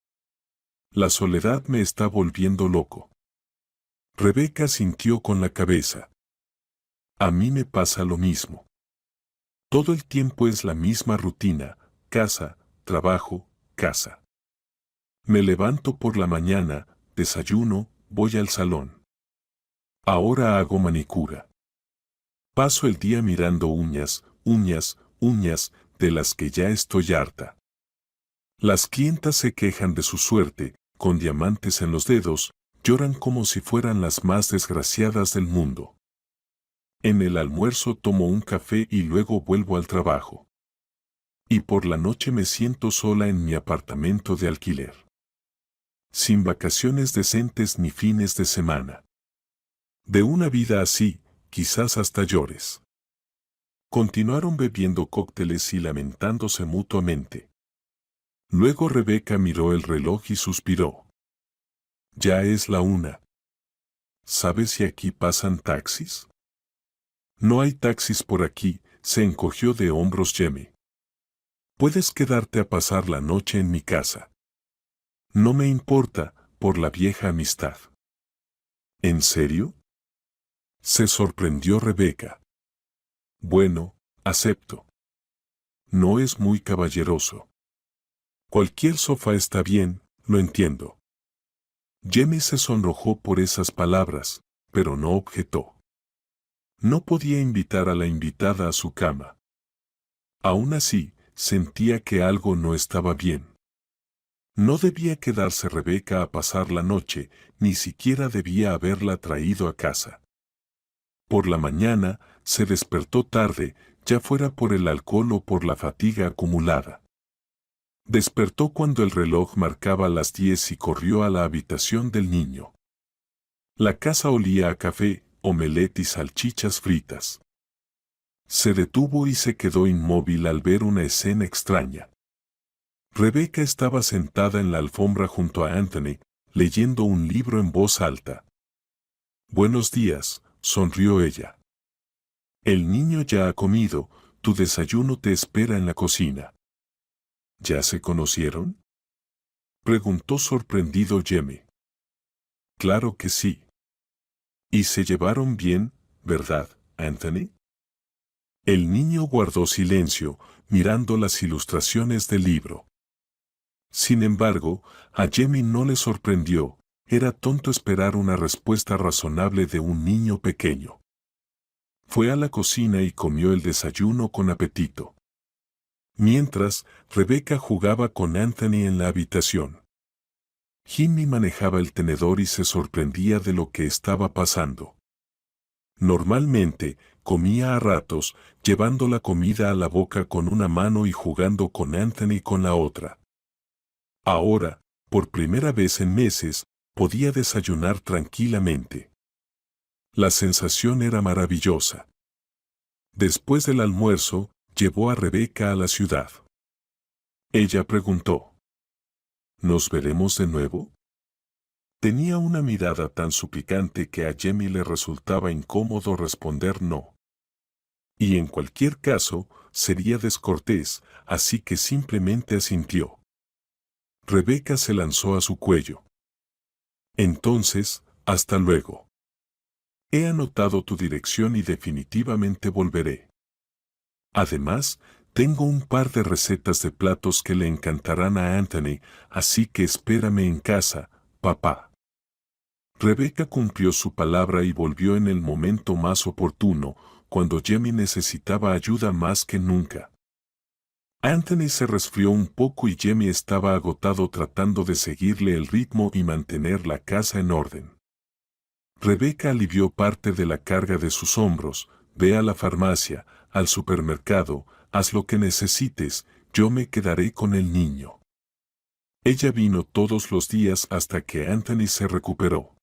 La soledad me está volviendo loco. Rebeca sintió con la cabeza. A mí me pasa lo mismo. Todo el tiempo es la misma rutina, casa, trabajo, casa. Me levanto por la mañana, desayuno, voy al salón. Ahora hago manicura. Paso el día mirando uñas, uñas, uñas, de las que ya estoy harta. Las clientas se quejan de su suerte, con diamantes en los dedos, lloran como si fueran las más desgraciadas del mundo. En el almuerzo tomo un café y luego vuelvo al trabajo. Y por la noche me siento sola en mi apartamento de alquiler. Sin vacaciones decentes ni fines de semana. De una vida así, quizás hasta llores. Continuaron bebiendo cócteles y lamentándose mutuamente. Luego Rebeca miró el reloj y suspiró. Ya es la 1. ¿Sabes si aquí pasan taxis? No hay taxis por aquí, se encogió de hombros Jamie. Puedes quedarte a pasar la noche en mi casa. No me importa, por la vieja amistad. ¿En serio?, se sorprendió Rebeca. Bueno, acepto. No es muy caballeroso. Cualquier sofá está bien, lo entiendo. Jamie se sonrojó por esas palabras, pero no objetó. No podía invitar a la invitada a su cama. Aún así, sentía que algo no estaba bien. No debía quedarse Rebeca a pasar la noche, ni siquiera debía haberla traído a casa. Por la mañana, se despertó tarde, ya fuera por el alcohol o por la fatiga acumulada. Despertó cuando el reloj marcaba las 10 y corrió a la habitación del niño. La casa olía a café, omelette y salchichas fritas. Se detuvo y se quedó inmóvil al ver una escena extraña. Rebeca estaba sentada en la alfombra junto a Anthony, leyendo un libro en voz alta. Buenos días, sonrió ella. El niño ya ha comido, tu desayuno te espera en la cocina. ¿Ya se conocieron?, preguntó sorprendido Jamie. Claro que sí. Y se llevaron bien, ¿verdad, Anthony? El niño guardó silencio, mirando las ilustraciones del libro. Sin embargo, a Jamie no le sorprendió. Era tonto esperar una respuesta razonable de un niño pequeño. Fue a la cocina y comió el desayuno con apetito. Mientras, Rebecca jugaba con Anthony en la habitación. Jimmy manejaba el tenedor y se sorprendía de lo que estaba pasando. Normalmente, comía a ratos, llevando la comida a la boca con una mano y jugando con Anthony con la otra. Ahora, por primera vez en meses, podía desayunar tranquilamente. La sensación era maravillosa. Después del almuerzo, llevó a Rebecca a la ciudad. Ella preguntó: ¿Nos veremos de nuevo? Tenía una mirada tan suplicante que a Jamie le resultaba incómodo responder no. Y en cualquier caso, sería descortés, así que simplemente asintió. Rebecca se lanzó a su cuello. Entonces, hasta luego. He anotado tu dirección y definitivamente volveré. Además, tengo un par de recetas de platos que le encantarán a Anthony, así que espérame en casa, papá. Rebecca cumplió su palabra y volvió en el momento más oportuno, cuando Jamie necesitaba ayuda más que nunca. Anthony se resfrió un poco y Jamie estaba agotado tratando de seguirle el ritmo y mantener la casa en orden. Rebecca alivió parte de la carga de sus hombros: ve a la farmacia, al supermercado, haz lo que necesites, yo me quedaré con el niño. Ella vino todos los días hasta que Anthony se recuperó.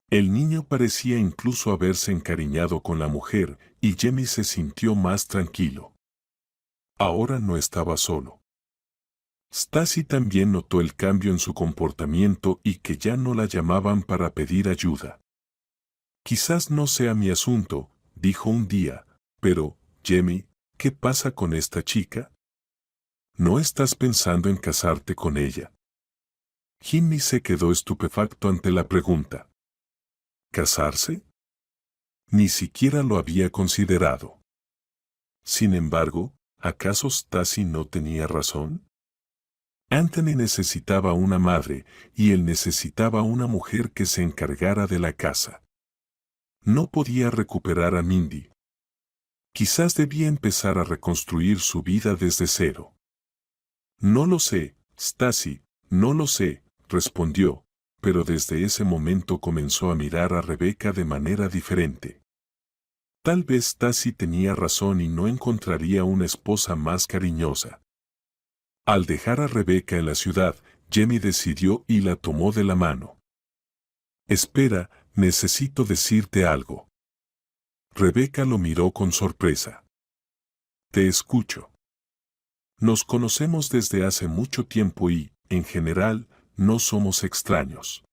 El niño parecía incluso haberse encariñado con la mujer, y Jamie se sintió más tranquilo. Ahora no estaba solo. Stacy también notó el cambio en su comportamiento y que ya no la llamaban para pedir ayuda. Quizás no sea mi asunto, dijo un día, pero, Jamie, ¿qué pasa con esta chica? ¿No estás pensando en casarte con ella? Jimmy se quedó estupefacto ante la pregunta. ¿Casarse? Ni siquiera lo había considerado. Sin embargo, ¿acaso Stacy no tenía razón? Anthony necesitaba una madre, y él necesitaba una mujer que se encargara de la casa. No podía recuperar a Mindy. Quizás debía empezar a reconstruir su vida desde cero. No lo sé, Stacy, no lo sé, respondió, pero desde ese momento comenzó a mirar a Rebecca de manera diferente. Tal vez Stacy tenía razón y no encontraría una esposa más cariñosa. Al dejar a Rebecca en la ciudad, Jamie decidió y la tomó de la mano. Espera, necesito decirte algo. Rebecca lo miró con sorpresa. Te escucho. Nos conocemos desde hace mucho tiempo y, en general, no somos extraños.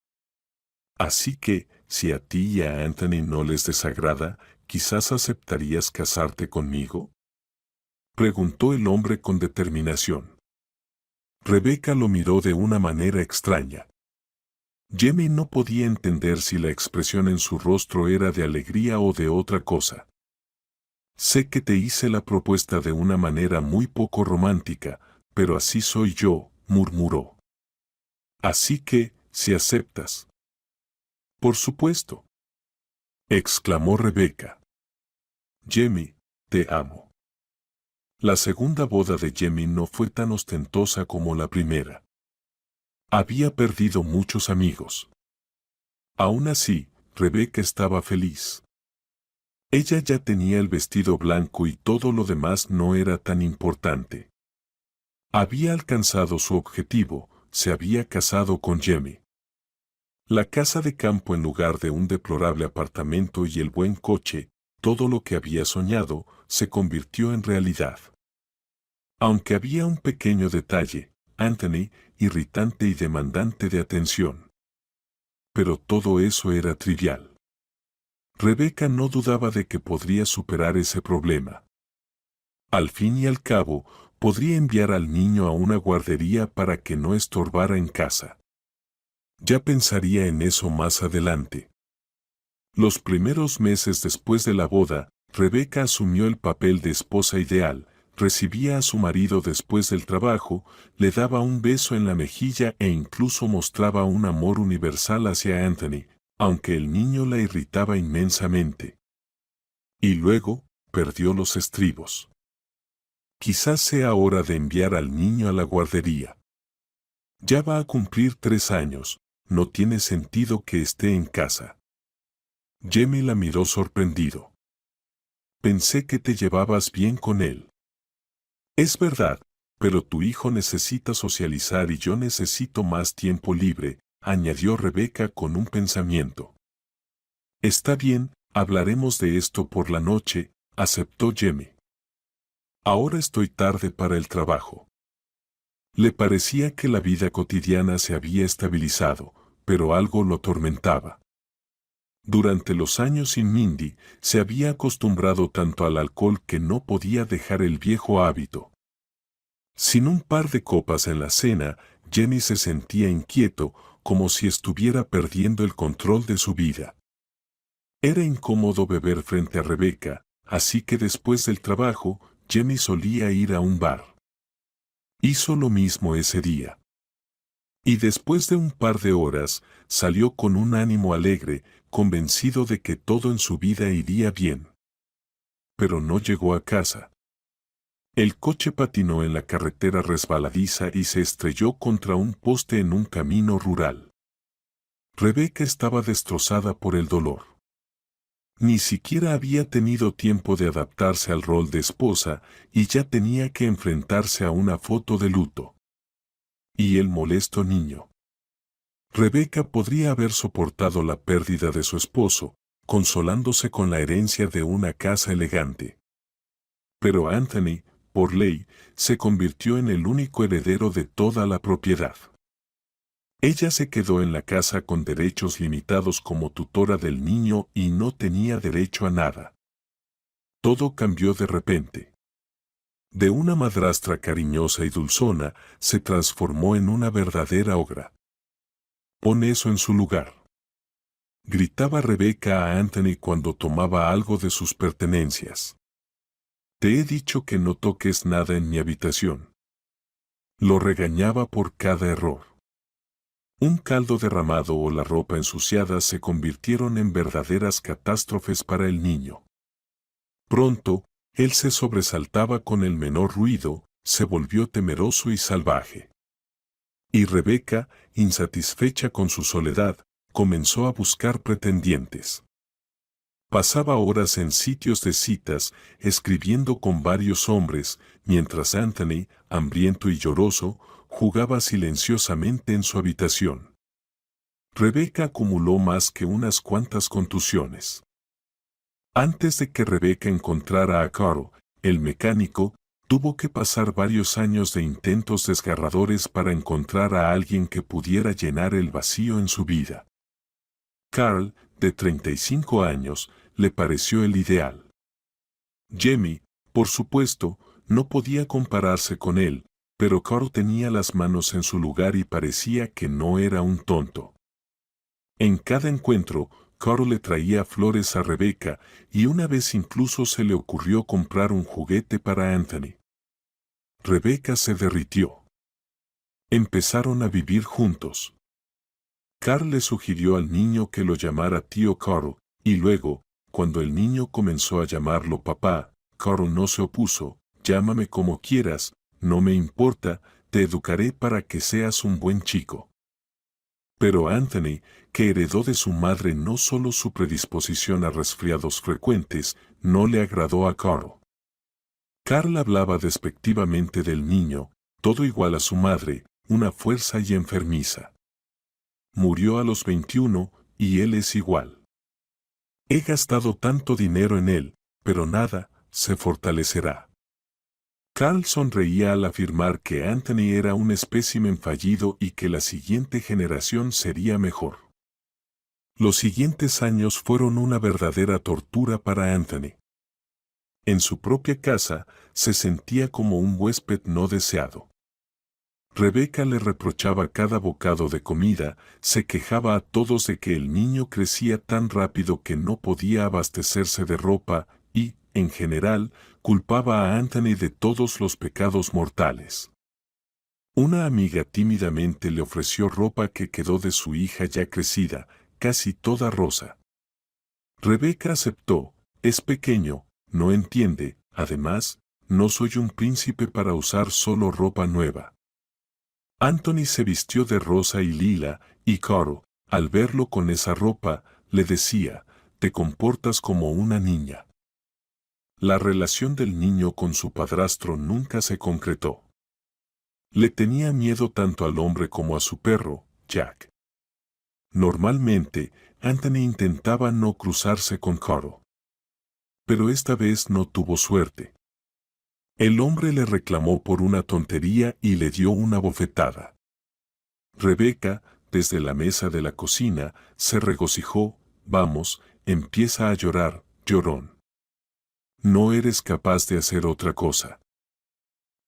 Así que, si a ti y a Anthony no les desagrada, ¿quizás aceptarías casarte conmigo? Preguntó el hombre con determinación. Rebecca lo miró de una manera extraña. Jamie no podía entender si la expresión en su rostro era de alegría o de otra cosa. Sé que te hice la propuesta de una manera muy poco romántica, pero así soy yo, murmuró. Así que, si aceptas. Por supuesto, exclamó Rebecca. Jamie, te amo. La segunda boda de Jamie no fue tan ostentosa como la primera. Había perdido muchos amigos. Aún así, Rebecca estaba feliz. Ella ya tenía el vestido blanco y todo lo demás no era tan importante. Había alcanzado su objetivo, se había casado con Jamie. La casa de campo en lugar de un deplorable apartamento y el buen coche, todo lo que había soñado, se convirtió en realidad. Aunque había un pequeño detalle, Anthony, irritante y demandante de atención. Pero todo eso era trivial. Rebecca no dudaba de que podría superar ese problema. Al fin y al cabo, podría enviar al niño a una guardería para que no estorbara en casa. Ya pensaría en eso más adelante. Los primeros meses después de la boda, Rebecca asumió el papel de esposa ideal, recibía a su marido después del trabajo, le daba un beso en la mejilla e incluso mostraba un amor universal hacia Anthony, aunque el niño la irritaba inmensamente. Y luego, perdió los estribos. Quizás sea hora de enviar al niño a la guardería. Ya va a cumplir 3 años, no tiene sentido que esté en casa. Jamie la miró sorprendido. Pensé que te llevabas bien con él. Es verdad, pero tu hijo necesita socializar y yo necesito más tiempo libre, añadió Rebecca con un pensamiento. Está bien, hablaremos de esto por la noche, aceptó Jamie. Ahora estoy tarde para el trabajo. Le parecía que la vida cotidiana se había estabilizado, pero algo lo atormentaba. Durante los años sin Mindy, se había acostumbrado tanto al alcohol que no podía dejar el viejo hábito. Sin un par de copas en la cena, Jamie se sentía inquieto, como si estuviera perdiendo el control de su vida. Era incómodo beber frente a Rebecca, así que después del trabajo, Jamie solía ir a un bar. Hizo lo mismo ese día. Y después de un par de horas, salió con un ánimo alegre, convencido de que todo en su vida iría bien. Pero no llegó a casa. El coche patinó en la carretera resbaladiza y se estrelló contra un poste en un camino rural. Rebecca estaba destrozada por el dolor. Ni siquiera había tenido tiempo de adaptarse al rol de esposa y ya tenía que enfrentarse a una foto de luto. Y el molesto niño. Rebecca podría haber soportado la pérdida de su esposo, consolándose con la herencia de una casa elegante. Pero Anthony, por ley, se convirtió en el único heredero de toda la propiedad. Ella se quedó en la casa con derechos limitados como tutora del niño y no tenía derecho a nada. Todo cambió de repente. De una madrastra cariñosa y dulzona, se transformó en una verdadera ogra. Pon eso en su lugar. Gritaba Rebecca a Anthony cuando tomaba algo de sus pertenencias. Te he dicho que no toques nada en mi habitación. Lo regañaba por cada error. Un caldo derramado o la ropa ensuciada se convirtieron en verdaderas catástrofes para el niño. Pronto, él se sobresaltaba con el menor ruido, se volvió temeroso y salvaje. Y Rebecca, insatisfecha con su soledad, comenzó a buscar pretendientes. Pasaba horas en sitios de citas, escribiendo con varios hombres, mientras Anthony, hambriento y lloroso, jugaba silenciosamente en su habitación. Rebecca acumuló más que unas cuantas contusiones. Antes de que Rebecca encontrara a Carl, el mecánico, tuvo que pasar varios años de intentos desgarradores para encontrar a alguien que pudiera llenar el vacío en su vida. Carl, de 35 años, le pareció el ideal. Jamie, por supuesto, no podía compararse con él, pero Carl tenía las manos en su lugar y parecía que no era un tonto. En cada encuentro, Carl le traía flores a Rebecca y una vez incluso se le ocurrió comprar un juguete para Anthony. Rebecca se derritió. Empezaron a vivir juntos. Carl le sugirió al niño que lo llamara tío Carl, y luego, cuando el niño comenzó a llamarlo papá, Carl no se opuso. Llámame como quieras, no me importa, te educaré para que seas un buen chico. Pero Anthony, que heredó de su madre no solo su predisposición a resfriados frecuentes, no le agradó a Carl. Carl hablaba despectivamente del niño, todo igual a su madre, una fuerza y enfermiza. Murió a los 21, y él es igual. He gastado tanto dinero en él, pero nada, se fortalecerá. Carl sonreía al afirmar que Anthony era un espécimen fallido y que la siguiente generación sería mejor. Los siguientes años fueron una verdadera tortura para Anthony. En su propia casa, se sentía como un huésped no deseado. Rebecca le reprochaba cada bocado de comida, se quejaba a todos de que el niño crecía tan rápido que no podía abastecerse de ropa y, en general, culpaba a Anthony de todos los pecados mortales. Una amiga tímidamente le ofreció ropa que quedó de su hija ya crecida, casi toda rosa. Rebecca aceptó. Es pequeño, no entiende, además, no soy un príncipe para usar solo ropa nueva. Anthony se vistió de rosa y lila, y Carol, al verlo con esa ropa, le decía, te comportas como una niña. La relación del niño con su padrastro nunca se concretó. Le tenía miedo tanto al hombre como a su perro, Jack. Normalmente, Anthony intentaba no cruzarse con Carol. Pero esta vez no tuvo suerte. El hombre le reclamó por una tontería y le dio una bofetada. Rebecca, desde la mesa de la cocina, se regocijó. Vamos, empieza a llorar, llorón. No eres capaz de hacer otra cosa.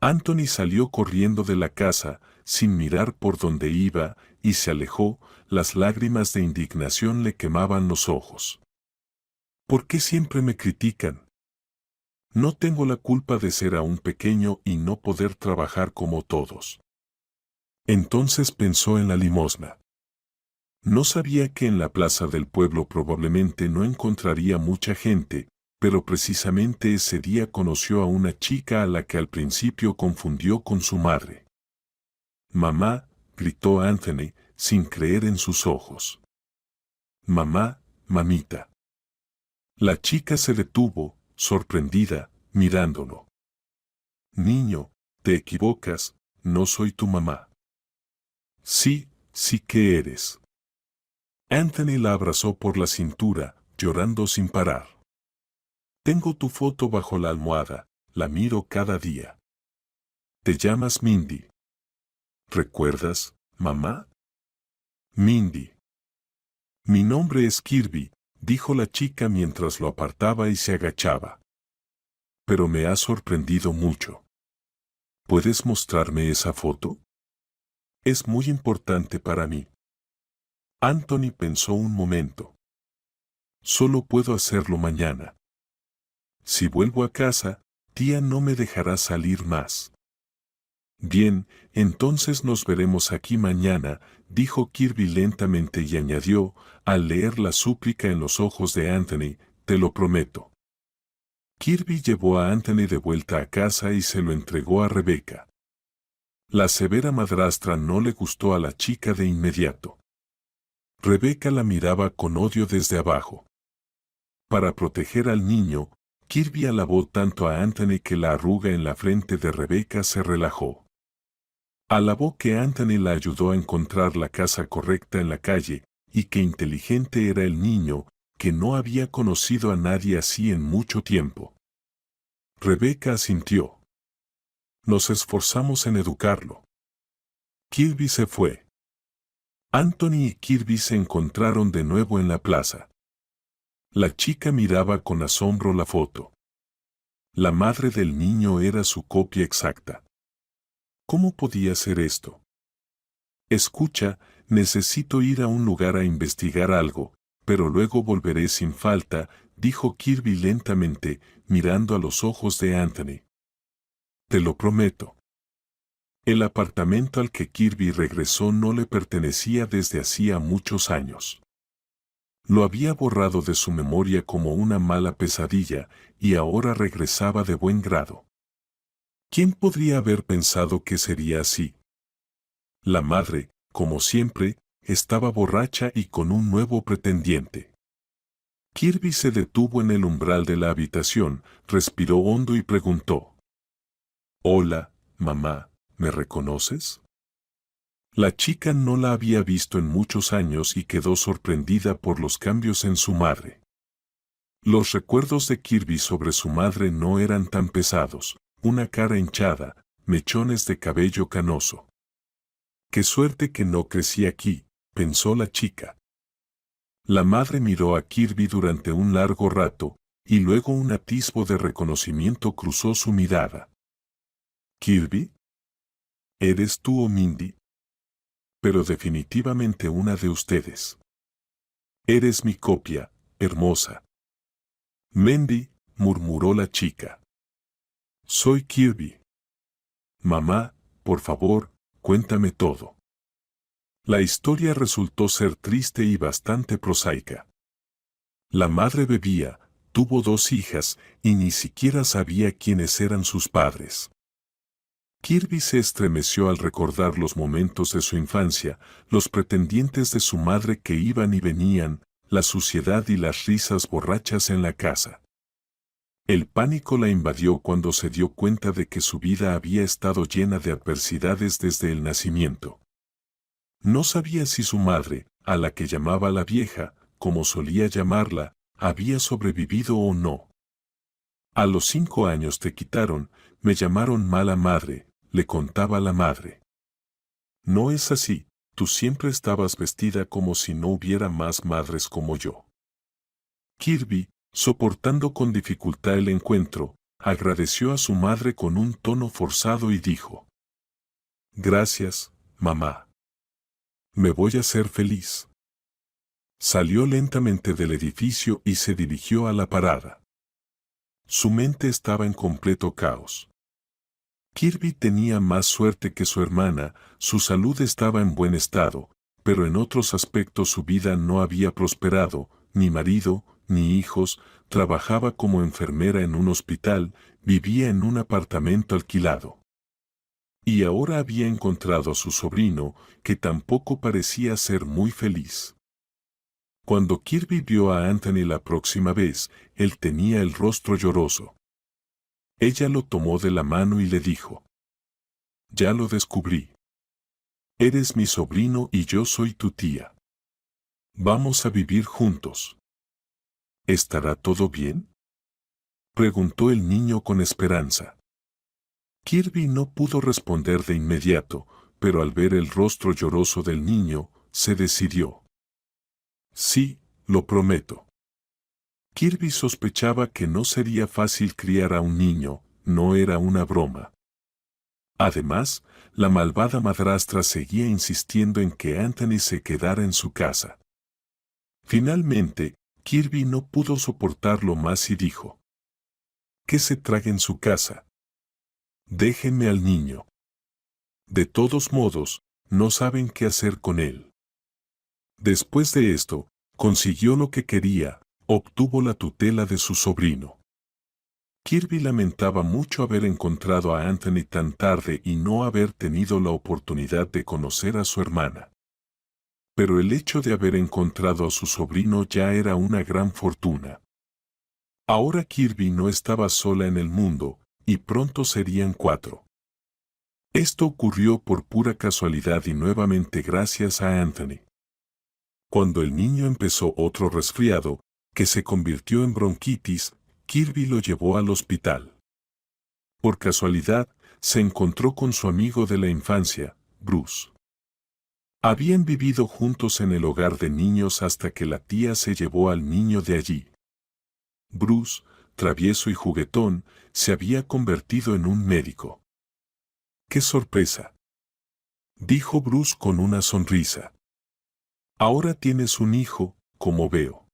Anthony salió corriendo de la casa, sin mirar por dónde iba, y se alejó. Las lágrimas de indignación le quemaban los ojos. ¿Por qué siempre me critican? No tengo la culpa de ser aún pequeño y no poder trabajar como todos. Entonces pensó en la limosna. No sabía que en la plaza del pueblo probablemente no encontraría mucha gente, pero precisamente ese día conoció a una chica a la que al principio confundió con su madre. «Mamá», gritó Anthony, sin creer en sus ojos. «Mamá, mamita». La chica se detuvo, sorprendida, mirándolo. «Niño, te equivocas, no soy tu mamá». «Sí, sí que eres». Anthony la abrazó por la cintura, llorando sin parar. «Tengo tu foto bajo la almohada, la miro cada día». «Te llamas Mindy». «¿Recuerdas, mamá?» «Mindy». «Mi nombre es Kirby», dijo la chica mientras lo apartaba y se agachaba. «Pero me ha sorprendido mucho. ¿Puedes mostrarme esa foto? Es muy importante para mí». Anthony pensó un momento. «Solo puedo hacerlo mañana. Si vuelvo a casa, tía no me dejará salir más». «Bien, entonces nos veremos aquí mañana», dijo Kirby lentamente y añadió, al leer la súplica en los ojos de Anthony, «te lo prometo». Kirby llevó a Anthony de vuelta a casa y se lo entregó a Rebecca. La severa madrastra no le gustó a la chica de inmediato. Rebecca la miraba con odio desde abajo. Para proteger al niño, Kirby alabó tanto a Anthony que la arruga en la frente de Rebecca se relajó. Alabó que Anthony la ayudó a encontrar la casa correcta en la calle, y qué inteligente era el niño, que no había conocido a nadie así en mucho tiempo. Rebecca asintió. «Nos esforzamos en educarlo». Kirby se fue. Anthony y Kirby se encontraron de nuevo en la plaza. La chica miraba con asombro la foto. La madre del niño era su copia exacta. ¿Cómo podía ser esto? «Escucha, necesito ir a un lugar a investigar algo, pero luego volveré sin falta», dijo Kirby lentamente, mirando a los ojos de Anthony. «Te lo prometo». El apartamento al que Kirby regresó no le pertenecía desde hacía muchos años. Lo había borrado de su memoria como una mala pesadilla, y ahora regresaba de buen grado. ¿Quién podría haber pensado que sería así? La madre, como siempre, estaba borracha y con un nuevo pretendiente. Kirby se detuvo en el umbral de la habitación, respiró hondo y preguntó: «Hola, mamá, ¿me reconoces?». La chica no la había visto en muchos años y quedó sorprendida por los cambios en su madre. Los recuerdos de Kirby sobre su madre no eran tan pesados, una cara hinchada, mechones de cabello canoso. «Qué suerte que no crecí aquí», pensó la chica. La madre miró a Kirby durante un largo rato, y luego un atisbo de reconocimiento cruzó su mirada. «¿Kirby? ¿Eres tú o Mindy? Pero definitivamente una de ustedes. Eres mi copia, hermosa». «Mindy», murmuró la chica. Soy Kirby. Mamá, por favor, cuéntame todo. La historia resultó ser triste y bastante prosaica. La madre bebía, tuvo 2 hijas, y ni siquiera sabía quiénes eran sus padres. Kirby se estremeció al recordar los momentos de su infancia, los pretendientes de su madre que iban y venían, la suciedad y las risas borrachas en la casa. El pánico la invadió cuando se dio cuenta de que su vida había estado llena de adversidades desde el nacimiento. No sabía si su madre, a la que llamaba la vieja, como solía llamarla, había sobrevivido o no. A los 5 años te quitaron, me llamaron mala madre, le contaba la madre. No es así, tú siempre estabas vestida como si no hubiera más madres como yo. Kirby, soportando con dificultad el encuentro, agradeció a su madre con un tono forzado y dijo: Gracias, mamá. Me voy a hacer feliz. Salió lentamente del edificio y se dirigió a la parada. Su mente estaba en completo caos. Kirby tenía más suerte que su hermana, su salud estaba en buen estado, pero en otros aspectos su vida no había prosperado, ni marido, ni hijos, trabajaba como enfermera en un hospital, vivía en un apartamento alquilado. Y ahora había encontrado a su sobrino, que tampoco parecía ser muy feliz. Cuando Kirby vio a Anthony la próxima vez, él tenía el rostro lloroso. Ella lo tomó de la mano y le dijo: Ya lo descubrí. Eres mi sobrino y yo soy tu tía. Vamos a vivir juntos. ¿Estará todo bien?, preguntó el niño con esperanza. Kirby no pudo responder de inmediato, pero al ver el rostro lloroso del niño, se decidió. Sí, lo prometo. Kirby sospechaba que no sería fácil criar a un niño, no era una broma. Además, la malvada madrastra seguía insistiendo en que Anthony se quedara en su casa. Finalmente, Kirby no pudo soportarlo más y dijo: Que se trague en su casa. Déjenme al niño. De todos modos, no saben qué hacer con él. Después de esto, consiguió lo que quería, obtuvo la tutela de su sobrino. Kirby lamentaba mucho haber encontrado a Anthony tan tarde y no haber tenido la oportunidad de conocer a su hermana. Pero el hecho de haber encontrado a su sobrino ya era una gran fortuna. Ahora Kirby no estaba sola en el mundo, y pronto serían 4. Esto ocurrió por pura casualidad y nuevamente gracias a Anthony. Cuando el niño empezó otro resfriado, que se convirtió en bronquitis, Kirby lo llevó al hospital. Por casualidad, se encontró con su amigo de la infancia, Bruce. Habían vivido juntos en el hogar de niños hasta que la tía se llevó al niño de allí. Bruce, travieso y juguetón, se había convertido en un médico. ¡Qué sorpresa!, dijo Bruce con una sonrisa. Ahora tienes un hijo, como veo.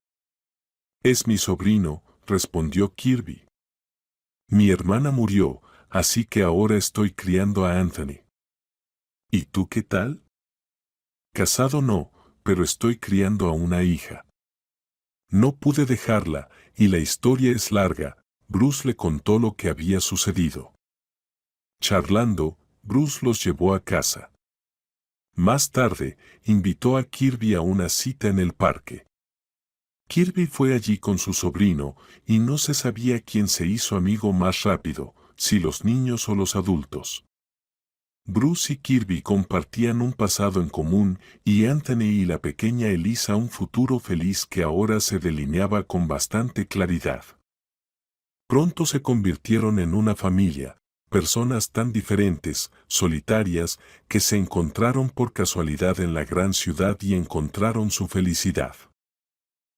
Es mi sobrino, respondió Kirby. Mi hermana murió, así que ahora estoy criando a Anthony. ¿Y tú qué tal? Casado no, pero estoy criando a una hija. No pude dejarla, y la historia es larga. Bruce le contó lo que había sucedido. Charlando, Bruce los llevó a casa. Más tarde, invitó a Kirby a una cita en el parque. Kirby fue allí con su sobrino, y no se sabía quién se hizo amigo más rápido, si los niños o los adultos. Bruce y Kirby compartían un pasado en común, y Anthony y la pequeña Elisa un futuro feliz que ahora se delineaba con bastante claridad. Pronto se convirtieron en una familia, personas tan diferentes, solitarias, que se encontraron por casualidad en la gran ciudad y encontraron su felicidad.